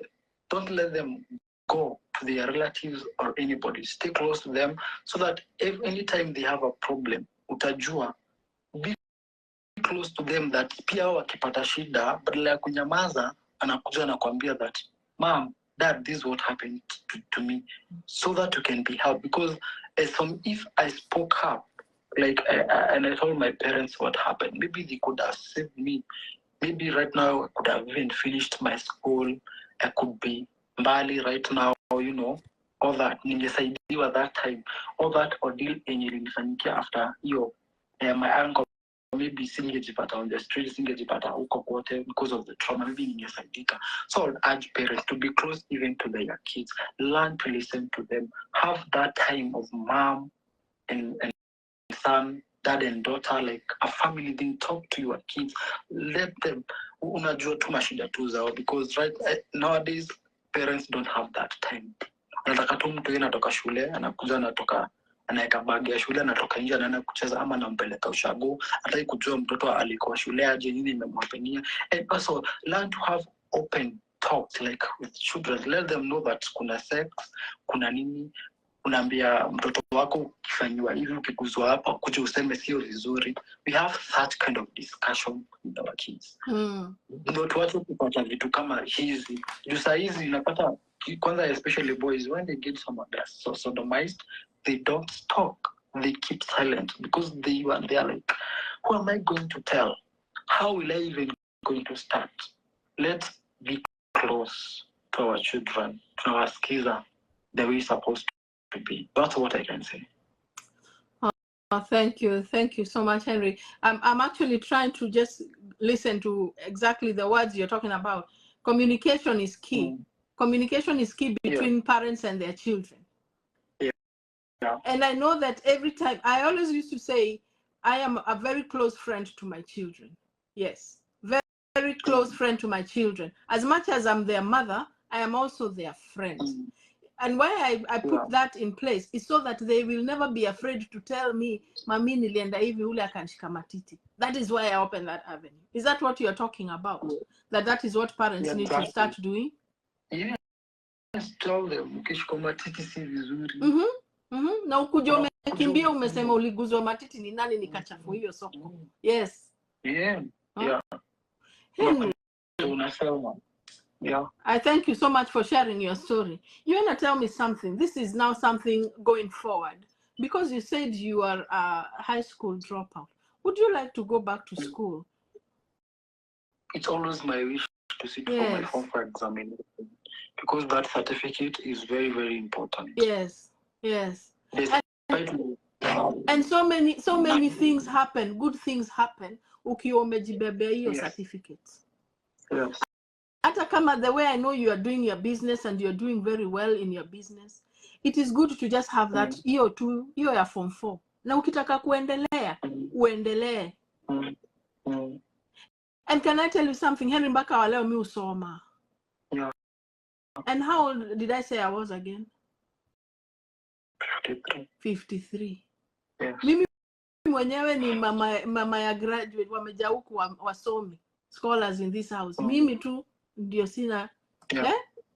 don't let them go to their relatives or anybody. Stay close to them so that if anytime they have a problem, utajua, be close to them, that pia wakipata shida, badala ya kunyamaza, anakuja na kuambia that, Mom, Dad, this is what happened to me, so that you can be helped. Because if I spoke up, and I told my parents what happened, maybe they could have saved me. Maybe right now I could have even finished my school. I could be mbali right now, all that. Ningesaidiwa that time. All that ordeal yenye ilinifanyikia after my uncle, maybe singejipata on the street, singejipata huko kote because of the trauma, maybe ningesaidika. So I would urge parents to be close even to their kids. Learn to listen to them. Have that time of mom and son, dad and daughter, like a family thing. Talk to your kids. Let them, unajua tu mashida tu zao, because nowadays parents don't have that time. Anataka tu mtu yeye anatoka shule, anakuja anaeka bagi ya shule, anatoka nje anaenda kucheza ama anampeleka ushago, hataki kujua mtoto alikuwa shule aje, nini imemhapenia. And also learn to have open talks like with children. Let them know that kuna sex, kuna nini. Unaambia mtoto wako ukifanywa hivi, ukiguzwa hapa, kuja useme sio vizuri. We have such kind of discussion with our kids. Ndio tuache kupata vitu kama hizi. Juu saa hizi unapata kwanza, especially boys, when they get sodomized, they don't talk. They keep silent because they are like, who am I going to tell? How will I even going to start? Let's be close to our children, to our skiza, the way it's supposed to be. That's what I can say. Oh, thank you so much, Henry. I'm actually trying to just listen to exactly the words you're talking about. Communication is key. Communication is key between parents and their children. And I know that every time, I always used to say, I am a very close friend to my children. Yes, very, very close friend to my children. As much as I'm their mother, I am also their friend. And why I put that in place is so that they will never be afraid to tell me, Mami nilienda hivi ule akanishika matiti. That is why I open that avenue. Is that what you're talking about? That is what parents need to start doing? Yes, tell them, ukishika matiti si vizuri. Na ukuja umekimbia umesema uliguzwa matiti, ni nani nikachafu hiyo soko? Yes. Henry. I thank you so much for sharing your story. You want to tell me something? This is now something going forward. Because you said you are a high school dropout. Would you like to go back to school? It's always my wish to sit for my Form 4 examination, because that certificate is very, very important. Yes. Yes. Despite And so many things happen, good things happen ukiwa umejibebea hiyo certificates. yes. Hata kama the way I know you are doing your business and you're doing very well in your business, it is good to just have that hiyo tu, hiyo ya form 4. Na ukitaka kuendelea, uendelee. And can I tell you something? Henry, mpaka wa leo mi usoma. Yeah. And how old did I say I was again? 53. Yes. Mimi mwenyewe ni mama ya graduate wamejaa huku wasomi scholars in this house. Mimi tu ndio sina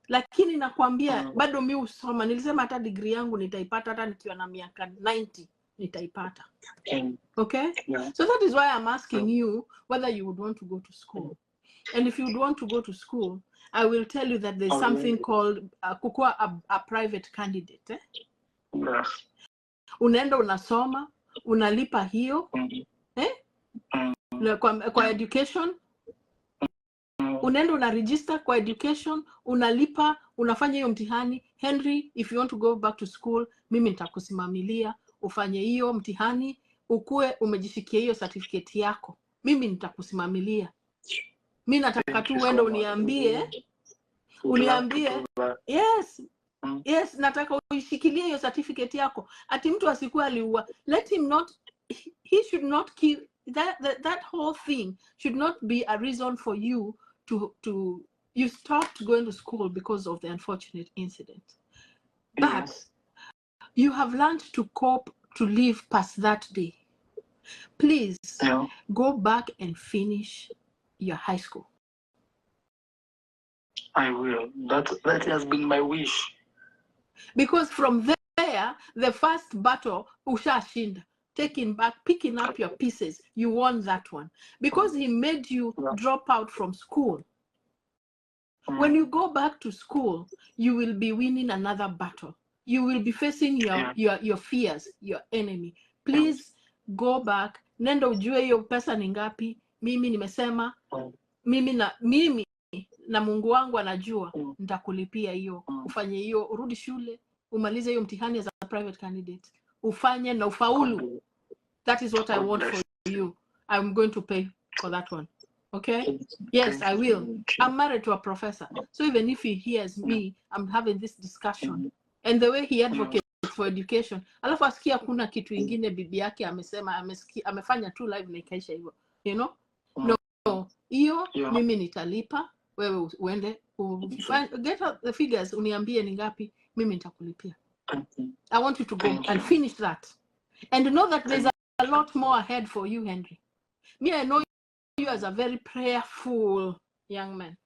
lakini nakwambia bado mi usoma. Nilisema hata degree yangu nitaipata hata nikiwa na miaka 90 nitaipata. Okay? Yeah. So that is why I'm asking you whether you would want to go to school. And if you would want to go to school, I will tell you that there's something called kukua a private candidate. Yes. Unaenda unasoma, unalipa hiyo kwa education. Unaenda una register kwa education, unalipa, unafanya hiyo mtihani. Henry, if you want to go back to school, mimi nitakusimamilia ufanye hiyo mtihani, ukue umejishikia hiyo certificate yako. Mimi nitakusimamilia. Mimi nataka tu uende uniambie yes, nataka uishikilie hiyo certificate yako. Ati mtu asikuwa aliua. Let him not, he should not kill. That whole thing should not be a reason for you to you stopped going to school because of the unfortunate incident. But you have learned to cope, to live past that day. Please go back and finish your high school. I will. That has been my wish. Because from there, the first battle, ushashinda, picking up your pieces, you won that one. Because he made you drop out from school. When you go back to school, you will be winning another battle. You will be facing your fears, your enemy. Please go back. Nenda ujue hiyo pesa ni ngapi. Mimi nimesema, mimi na Mungu wangu anajua, nitakulipia hiyo. Ufanye hiyo, urudi shule, umalize hiyo mtihani as a private candidate. Ufanye na ufaulu. That is what I want for you. I'm going to pay for that one. Okay? Yes, I will. I'm married to a professor. So even if he hears me, I'm having this discussion. And the way he advocates for education, alafu asikia kuna kitu ingine bibi yake amesema, amefanya tu live na ikaisha hivyo. You know? No. Hiyo mimi nitalipa, wewe uende get out the figures, uniambie ni ngapi, mimi nitakulipia. I want you to go and finish that. And know that there's a lot more ahead for you, Henry. Me, I know you as a very prayerful young man.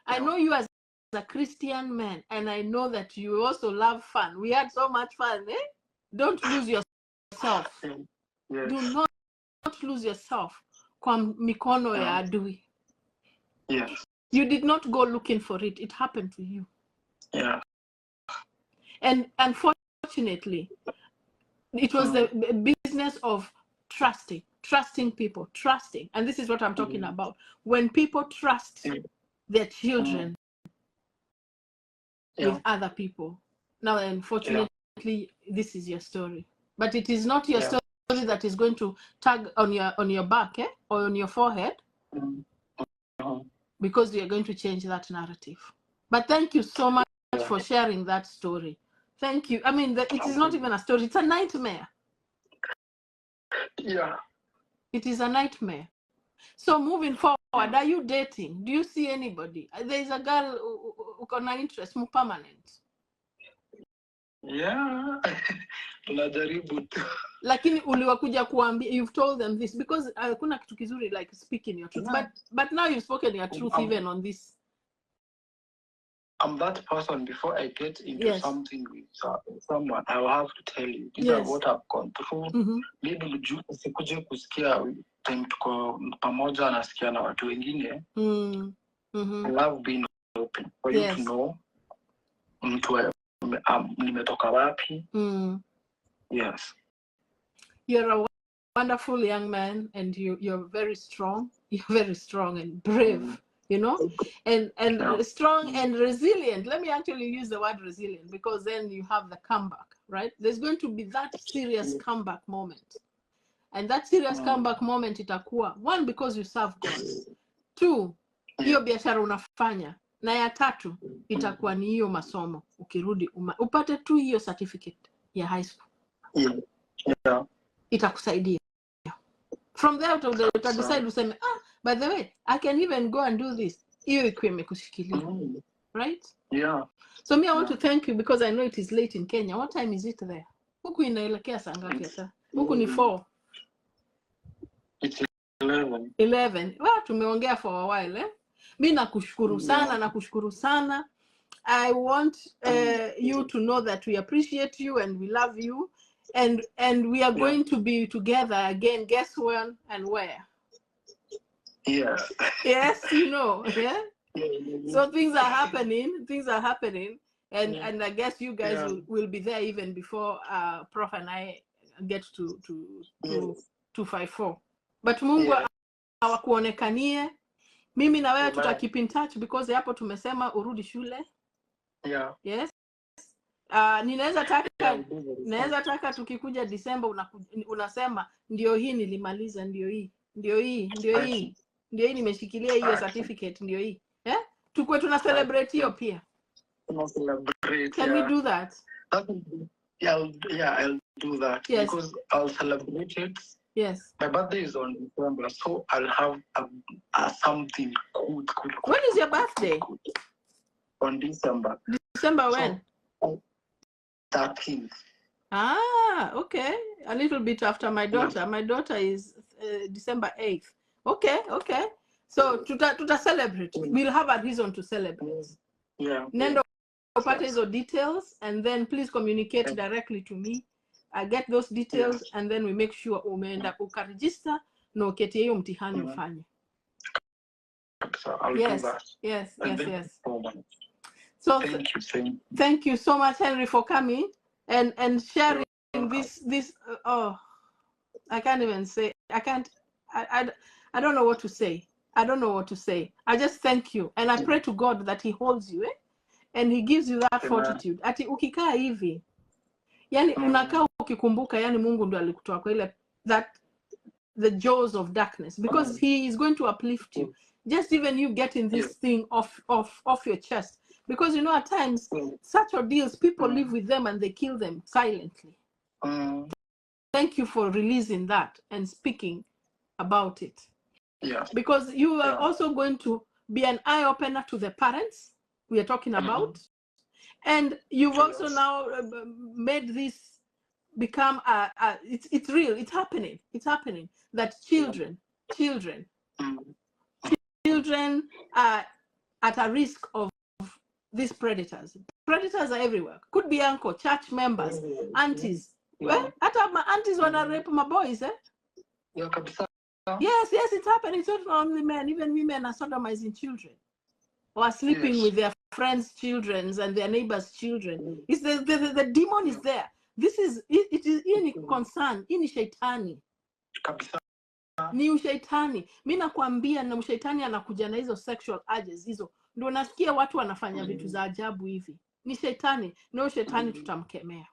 I know you as a Christian man, and I know that you also love fun. We had so much fun, eh? Don't lose yourself. Yes. Do not lose yourself. Kwa mikono ya adui. Yes. You did not go looking for it. It happened to you. Yeah. And unfortunately, it was the business of trusting people, and this is what I'm talking about. When people trust their children with other people. Now, unfortunately, this is your story, but it is not your story that is going to tag on your back, or on your forehead, because you're going to change that narrative. But thank you so much for sharing that story. Thank you. I mean, it is not even a story; it's a nightmare. Yeah. It is a nightmare. So moving forward, are you dating? Do you see anybody? There is a girl who got interest, more permanent. Yeah. Tunajaribu tu. Lakini uliwakuja kuambia, you've told them this, because kuna kitu kizuri like speaking your truth. But now you've spoken your truth even on this. I'm that person. Before I get into something with someone, I will have to tell you, these are what I've gone through. Maybe usikuje kusikia time tuko pamoja nasikia na watu wengine. I love being open for you to know nimetoka wapi. Yes. You're a wonderful young man, and you're very strong. You're very strong and brave. you know, and strong and resilient. Let me actually use the word resilient, because then you have the comeback, right? There's going to be that serious comeback moment. And that serious comeback moment itakuwa, one, because you serve God. Two, hiyo biashara unafanya. Na ya tatu, itakuwa ni hiyo masomo. Ukirudi, upate tu hiyo certificate ya high school. Itakusaidia. From there, uta decide useme, by the way, I can even go and do this. Hiyo ikuwe imekushikilia. Right? Yeah. So me, I want to thank you, because I know it is late in Kenya. What time is it there? Huku inaelekea saa ngapi hata? Huku ni 4. It's 11. 11. Tumeongea for a while, eh? Mi nakushukuru sana. I want you to know that we appreciate you and we love you, and we are going to be together again. Guess when and where? Yes. Yes, you know. Yeah. So things are happening. And I guess you guys will be there even before Prof and I get to 254. But Mungu awakuonekanie. Mimi na wewe tuta keep in touch, because hapo tumesema urudi shule. Yeah. Yes. Ninaweza taka tukikuja December unasema ndio hii nilimaliza, ndio hii nimeshikilia hiyo certificate, ndio hii. Tukue tuna celebrate hiyo pia. Can we do that? I'll do that. Yes. Because I'll celebrate it. Yes. My birthday is on December, so I'll have something good. When is your birthday? On December. December when? 13th. Okay. A little bit after my daughter. Yeah. My daughter is December 8th. Okay. So tuta celebrate. We'll have a reason to celebrate. Yeah. Nendo upate hizo details, and then please communicate directly to me. I get those details, and then we make sure umeenda ukaregister na uketi hiyo mtihani ufanye. I'll do that. Yes. So thank you so much, Henry, for coming and sharing this. I can't even say. I don't know what to say. I just thank you, and I pray to God that He holds you, and He gives you that fortitude. Ati ukikaa hivi, yani unakaa ukikumbuka, yani Mungu ndo alikutoa kwa ile the jaws of darkness, because He is going to uplift you. Just even you getting this thing off your chest, because at times such ordeals, people live with them and they kill them silently. Thank you for releasing that and speaking about it. Yeah. Because you are also going to be an eye opener to the parents we are talking about, and you've also now made this become it's real. It's happening that children are at a risk of these predators. Predators are everywhere. Could be uncle, church members, aunties. Well, my aunties wanna rape my boys, eh? Yeah, yes, it's happening. It's not only men, even women are sodomizing children, or sleeping with their friends' children and their neighbors' children. It's the demon is there. This is it is any concern, ini shaitani. Ni ushaitani. Mimi nakwambia, na ushaitani anakuja na hizo sexual urges hizo. Ndio nasikia watu wanafanya vitu za ajabu hivi. Ni shetani, na shetani tutamkemea.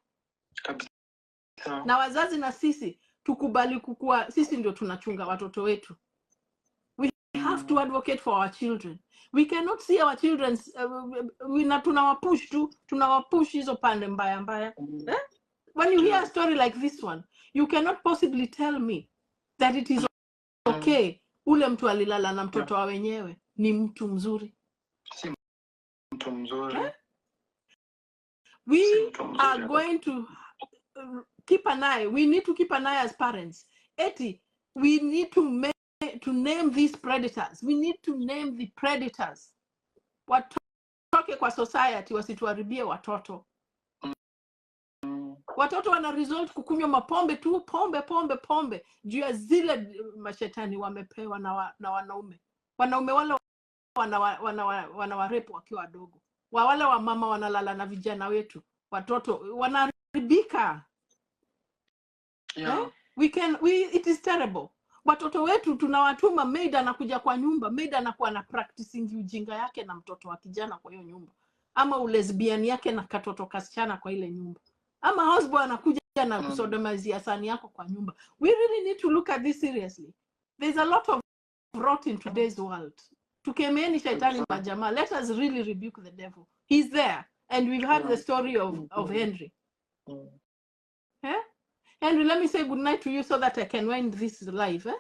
Na wazazi na sisi tukubali kukua, sisi ndio tunachunga watoto wetu. We have to advocate for our children. We cannot see our children tunawapush hizo pande mbaya. When you hear a story like this one, you cannot possibly tell me that it is okay. Ule mtu alilala na mtoto wa wenyewe ni mtu mzuri. Si mtu mzuri. We are going to keep an eye. We need to keep an eye as parents. We need to name these predators. We need to name the predators. Watoke kwa society wasituharibie watoto. Watoto wana result kukunywa mapombe tu, pombe juu ya zile mashetani wamepewa na wanaume. Wanaume wale wanawarepu wakiwa wadogo. Wale wa mama wanalala na vijana wetu. Watoto wanaharibika. It is terrible. Watoto wetu tunawatuma, maid anakuja kwa nyumba, maid anakuwa na practicing ujinga yake na mtoto wa kijana kwa hiyo nyumba, ama ulesbian yake na katoto kasichana kwa ile nyumba, ama houseboy anakuja na kusodomazia sani yako kwa nyumba. We really need to look at this seriously. There's a lot of rot in today's world. Tukemeeni shaitani majamaa. Let us really rebuke the devil. He's there, and we've heard the story of Henry. Eh? Henry, let me say good night to you so that I can wind this live. Eh?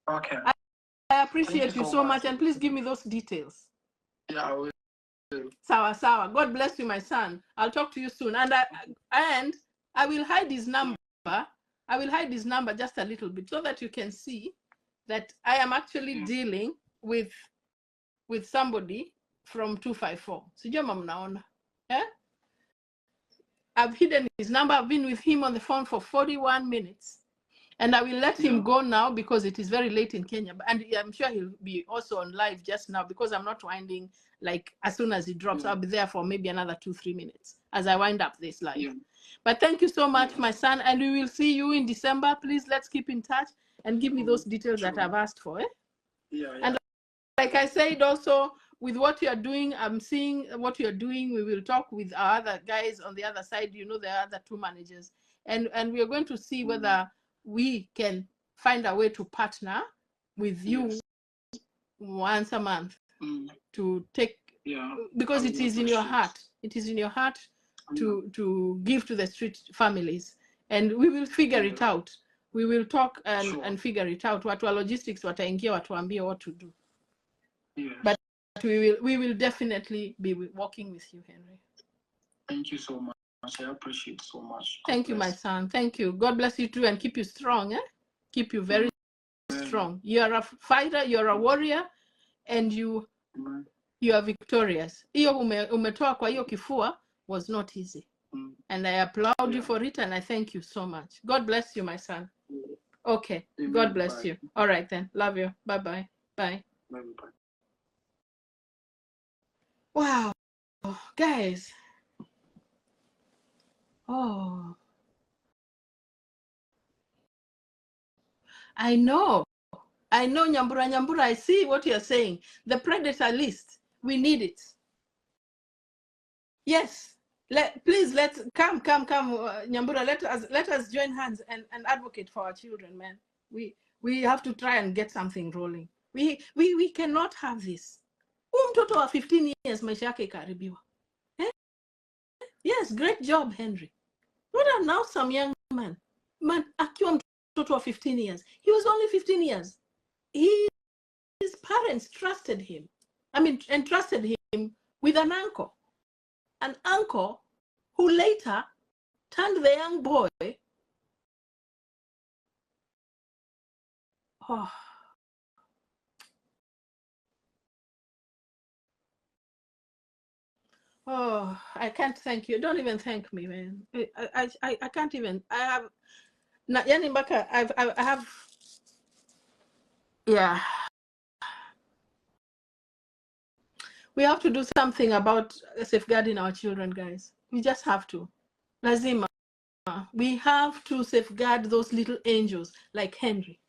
Okay. I appreciate you so much, and please give me those details. Yeah, I will. Sawa sawa. God bless you, my son. I'll talk to you soon. And I will hide his number. I will hide his number just a little bit so that you can see that I am actually dealing with somebody from 254. Sijui mnaona. Eh? I've hidden his number. I've been with him on the phone for 41 minutes. And I will let him go now because it is very late in Kenya. And I'm sure he'll be also on live just now because I'm not winding like as soon as he drops. I'll be there for maybe another 2-3 minutes as I wind up this live. But thank you so much, my son. And we will see you in December. Please, let's keep in touch and give me those details that I've asked for. Eh? And like I said, also, with what you're doing, I'm seeing what you're doing. We will talk with our other guys on the other side. You know, there are other 2 managers. And we are going to see whether we can find a way to partner with you once a month to take, because it is in your heart. It is in your heart to give to the street families. And we will figure it out. We will talk and figure it out. Watu wa logistics wataingia watuambie what to do. But we will definitely be working with you, Henry. Thank you so much. I appreciate so much. Thank you, my son. Thank you. God bless you too and keep you strong. Keep you very strong. You are a fighter, you are a warrior, and you are victorious. Hiyo umetoa kwa hiyo kifua was not easy. And I applaud you for it and I thank you so much. God bless you, my son. Okay. God bless you. All right then. Love you. Bye-bye. Bye. Bye-bye. Wow. Guys. Oh. I know, Nyambura, I see what you're saying. The predator list, we need it. Yes, please, let's come, Nyambura, let us join hands and advocate for our children, man. We have to try and get something rolling. We cannot have this. Mtoto wa 15 years maisha yake ikaribiwa. Yes, great job, Henry. What are now some young man akiwa mtoto wa 15 years. He was only 15 years. His parents trusted him. Entrusted him with an uncle. An uncle who later turned the young boy. Oh, I can't thank you. Don't even thank me, man. I can't even. I have. Yani Mbaka, I have. Yeah. We have to do something about safeguarding our children, guys. We just have to. Lazima. We have to safeguard those little angels like Henry.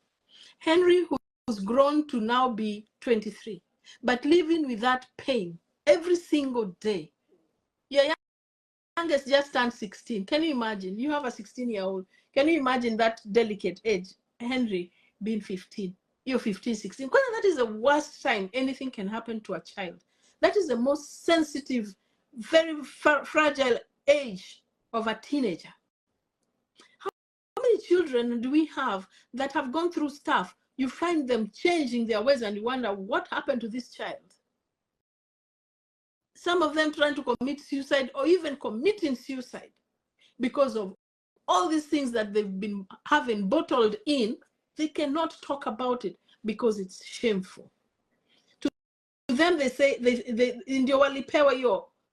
Henry, who's grown to now be 23, but living with that pain every single day. Your youngest just turned 16. Can you imagine? You have a 16-year-old. Can you imagine that delicate age? Henry being 15. You're 15, 16. That is the worst time anything can happen to a child. That is the most sensitive, very fragile age of a teenager. How many children do we have that have gone through stuff? You find them changing their ways and you wonder what happened to this child. Some of them trying to commit suicide or even committing suicide because of all these things that they've been having bottled in. They cannot talk about it because it's shameful. To them, they say, they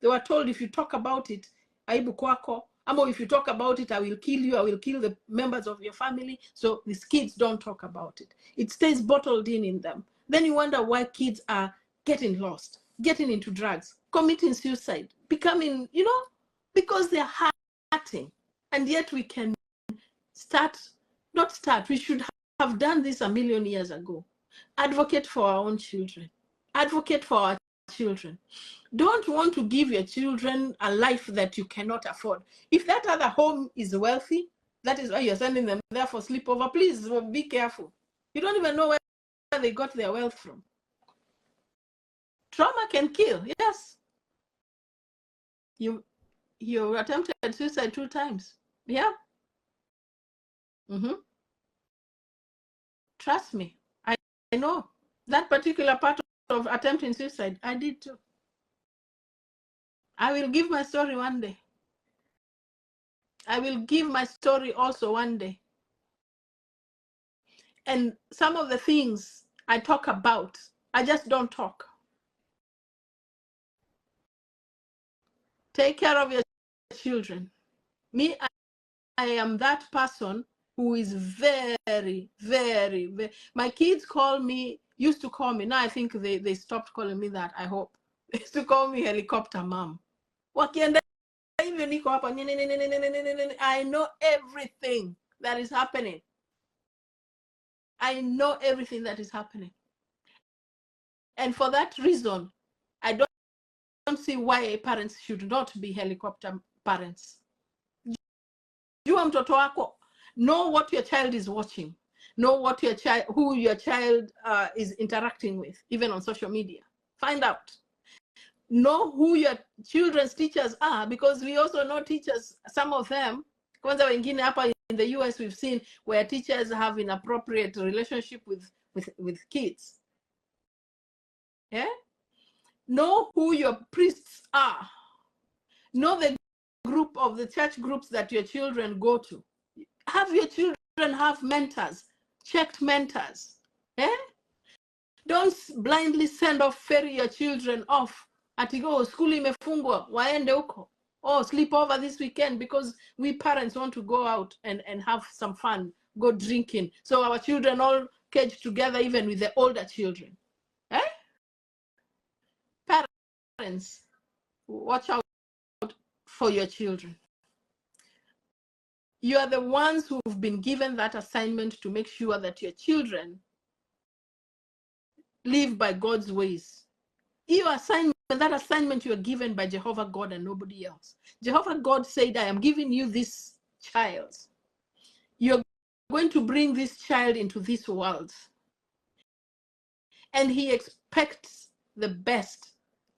were told if you talk about it, aibu kwako, or if you talk about it, I will kill you, I will kill the members of your family. So these kids don't talk about it. It stays bottled in them. Then you wonder why kids are getting lost, getting into drugs, committing suicide, becoming, because they're hurting. And yet we can we should have done this a million years ago. Advocate for our own children. Advocate for our children. Don't want to give your children a life that you cannot afford. If that other home is wealthy, that is why you're sending them there for sleepover. Please be careful. You don't even know where they got their wealth from. Trauma can kill, yes. You attempted suicide 2 times. Yeah. Trust me, I know that particular part of attempting suicide. I did too. I will give my story one day. I will give my story also one day. And some of the things I talk about, I just don't talk. Take care of your children. Me, I am that person who is very, very, very, my kids used to call me, now I think they stopped calling me that, I hope. They used to call me helicopter mom. I know everything that is happening. I know everything that is happening. And for that reason, I don't see why parents should not be helicopter parents. Jua mtoto wako. Know what your child is watching. Know what who your child is interacting with, even on social media. Find out. Know who your children's teachers are, because we also know teachers, some of them, kwanza wengine hapa in the US we've seen where teachers have inappropriate relationship with kids. Yeah? Know who your priests are. Know the group of the church groups that your children go to. Have your children have mentors, checked mentors. Eh? Don't blindly send off, ferry your children off. Atigo, school imefungwa, waende huko. Oh, sleep over this weekend because we parents want to go out and have some fun, go drinking. So our children all caged together, even with the older children. Eh? Parents, watch out for your children. You are the ones who've been given that assignment to make sure that your children live by God's ways. Your assignment, that assignment you are given by Jehovah God and nobody else. Jehovah God said, I am giving you this child. You're going to bring this child into this world. And he expects the best.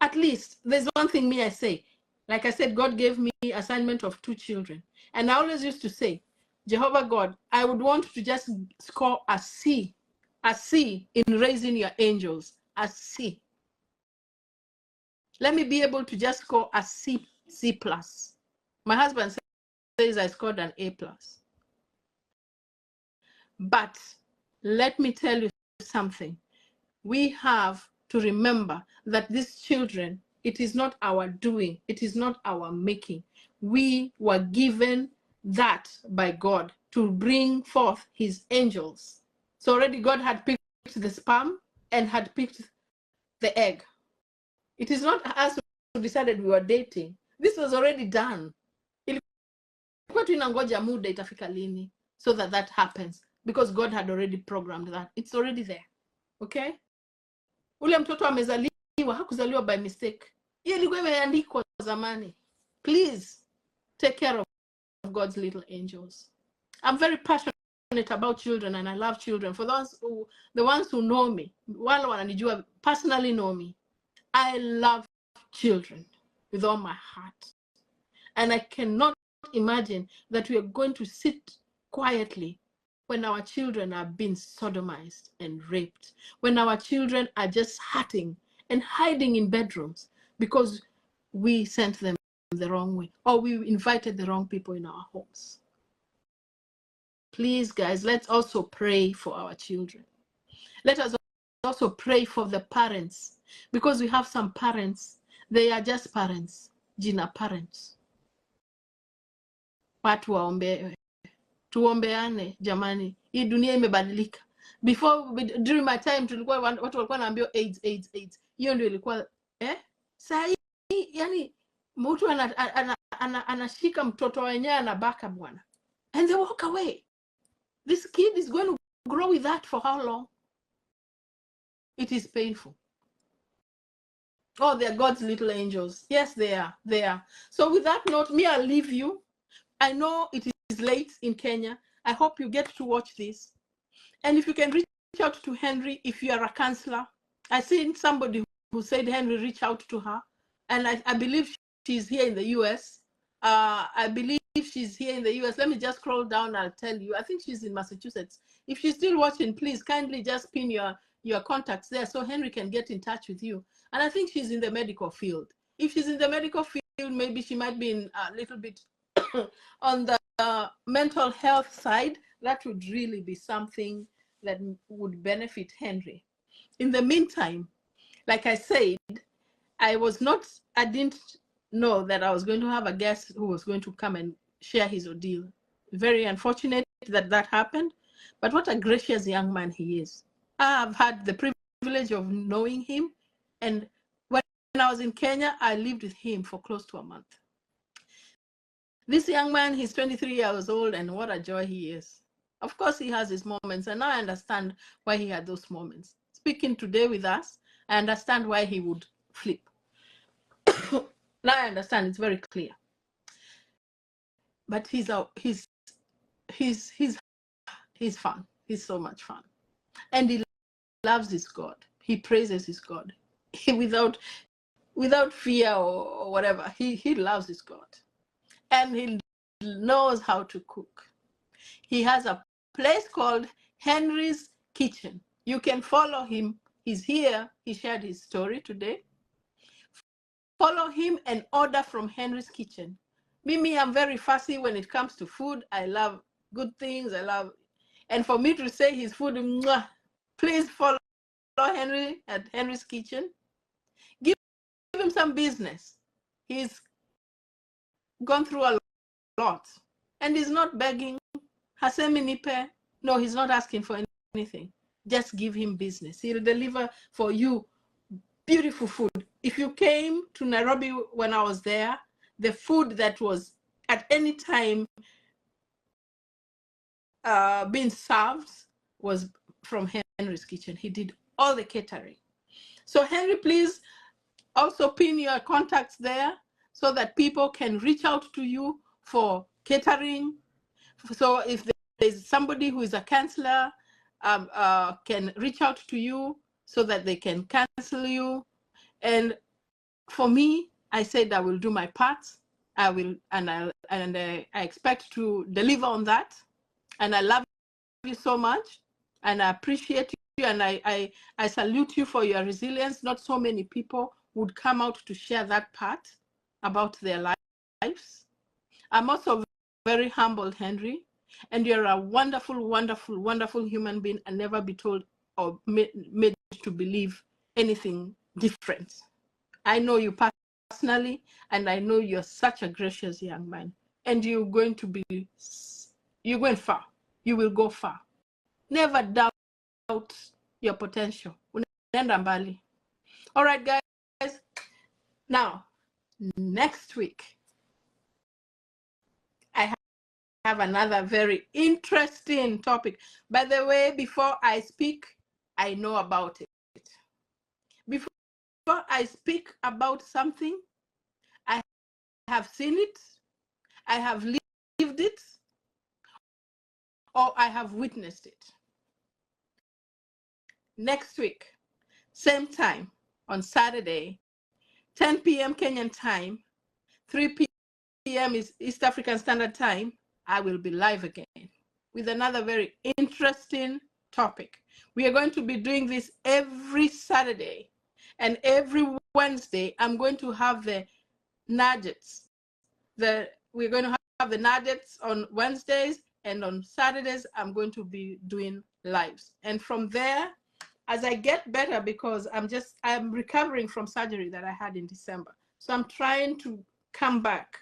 At least, there's one thing I say. Like I said, God gave me assignment of 2 children. And I always used to say, Jehovah God, I would want to just score a C in raising your angels, a C. Let me be able to just score a C+. My husband says I scored an A+. But let me tell you something. We have to remember that these children, it is not our doing, it is not our making. We were given that by God to bring forth his angels. So already God had picked the sperm and had picked the egg. It is not us who decided we were dating. This was already done. Ilikuwa tu inangoja muda itafika lini so that happens, because God had already programmed that. It's already there. Okay? Ule mtoto amezaliwa, hakuzaliwa by mistake. Hiyo ilikuwa imeandikwa zamani. Please take care of God's little angels. I'm very passionate about children and I love children. For the ones who know me, wale wananijua personally know me, I love children with all my heart. And I cannot imagine that we are going to sit quietly when our children are being sodomized and raped, when our children are just hurting and hiding in bedrooms because we sent them the wrong way or we invited the wrong people in our homes. Please, guys, let's also pray for our children. Let us also pray for the parents, because we have some parents, they are just parents, jina parents. Watu waombewe. Tuombeane jamani. Hii dunia imebadilika. During my time tulikuwa watu walikuwa naambiwa AIDS. Hiyo ndio ilikuwa saa hii yani mtu anashika mtoto wenyewe anabaka bwana. And they walk away. This kid is going to grow with that for how long? It is painful. Oh, they're God's little angels. Yes, they are. They are. So with that note, I'll leave you. I know it is late in Kenya. I hope you get to watch this. And if you can reach out to Henry, if you are a counselor. I seen somebody who said Henry reach out to her. And I believe she's here in the US. I believe she's here in the US. Let me just scroll down. I'll tell you. I think she's in Massachusetts. If she's still watching, please kindly just pin your contacts there so Henry can get in touch with you. And I think she's in the medical field. If she's in the medical field, maybe she might be in a little bit on the mental health side. That would really be something that would benefit Henry. In the meantime, like I said, I didn't know that I was going to have a guest who was going to come and share his ordeal. Very unfortunate that that happened, but what a gracious young man he is. I've had the privilege of knowing him, and when I was in Kenya, I lived with him for close to a month. This young man, he's 23 years old, and what a joy he is. Of course, he has his moments, and now I understand why he had those moments. Speaking today with us, I understand why he would flip. Now I understand, it's very clear. But he's fun. He's so much fun. And he loves his God. He praises his God. Without fear or whatever. He loves his God. And he knows how to cook. He has a place called Henry's Kitchen. You can follow him. He's here. He shared his story today. Follow him and order from Henry's Kitchen. Mimi, I'm very fussy when it comes to food. I love good things. And for me to say his food, mwah, please follow Henry at Henry's Kitchen. Give him some business. He's gone through a lot. And he's not begging. Hasemi nipe. No, he's not asking for anything. Just give him business. He'll deliver for you beautiful food. If you came to Nairobi when I was there, the food that was at any time being served was from Henry's Kitchen. He did all the catering. So Henry, please also pin your contacts there so that people can reach out to you for catering. So if there's somebody who is a counselor, can reach out to you so that they can counsel you. And for me, I said I will do my part. I will, and I expect to deliver on that. And I love you so much, and I appreciate you, and I salute you for your resilience. Not so many people would come out to share that part about their lives. I'm also very humbled, Henry, and you're a wonderful, wonderful, wonderful human being, and never be told or made to believe anything different. I know you personally, and I know you're such a gracious young man, and you're going far. You will go far. Never doubt your potential. Unaenda mbali. All right, guys. Now, next week, I have another very interesting topic. By the way, before I speak, I know about it. Before I speak about something, I have seen it, I have lived it, or I have witnessed it. Next week, same time, on Saturday, 10 p.m. Kenyan time, 3 p.m. is East African Standard Time, I will be live again with another very interesting topic. We are going to be doing this every Saturday, and every Wednesday, I'm going to have the nuggets. We're going to have the nuggets on Wednesdays, and on Saturdays, I'm going to be doing lives. And from there, as I get better, because I'm recovering from surgery that I had in December. So I'm trying to come back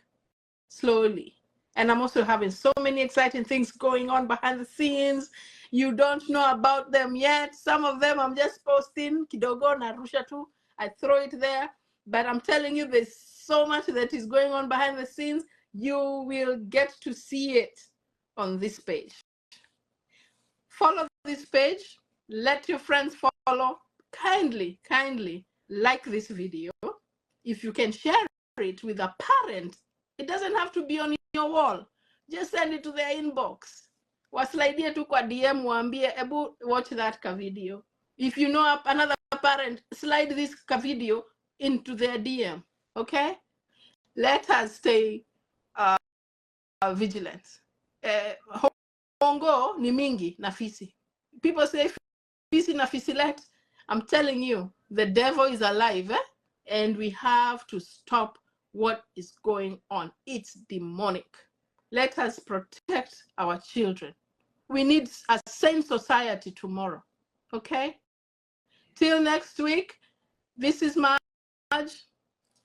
slowly. And I'm also having so many exciting things going on behind the scenes. You don't know about them yet. Some of them I'm just posting, kidogo na rusha tu. I throw it there. But I'm telling you, there's so much that is going on behind the scenes. You will get to see it on this page. Follow this page, let your friends follow. Kindly like this video. If you can share it with a parent, it doesn't have to be on your wall. Just send it to their inbox. Waslaidie tu kwa DM, waambie, ebu watch that ka video. If you know another parent, slide this ka video into their DM. Okay? Let us stay vigilant. Hongo ni mingi na fisi. People say fisi na fisilet. I'm telling you, the devil is alive, and we have to stop what is going on. It's demonic. Let us protect our children. We need a sane society tomorrow. Okay? Till next week, this is Marge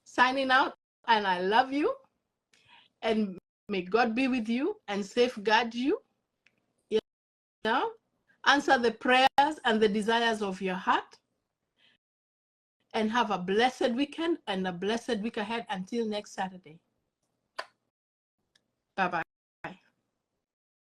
signing out, and I love you. And may God be with you and safeguard you. You know, answer the prayers and the desires of your heart. And have a blessed weekend and a blessed week ahead until next Saturday. Bye-bye.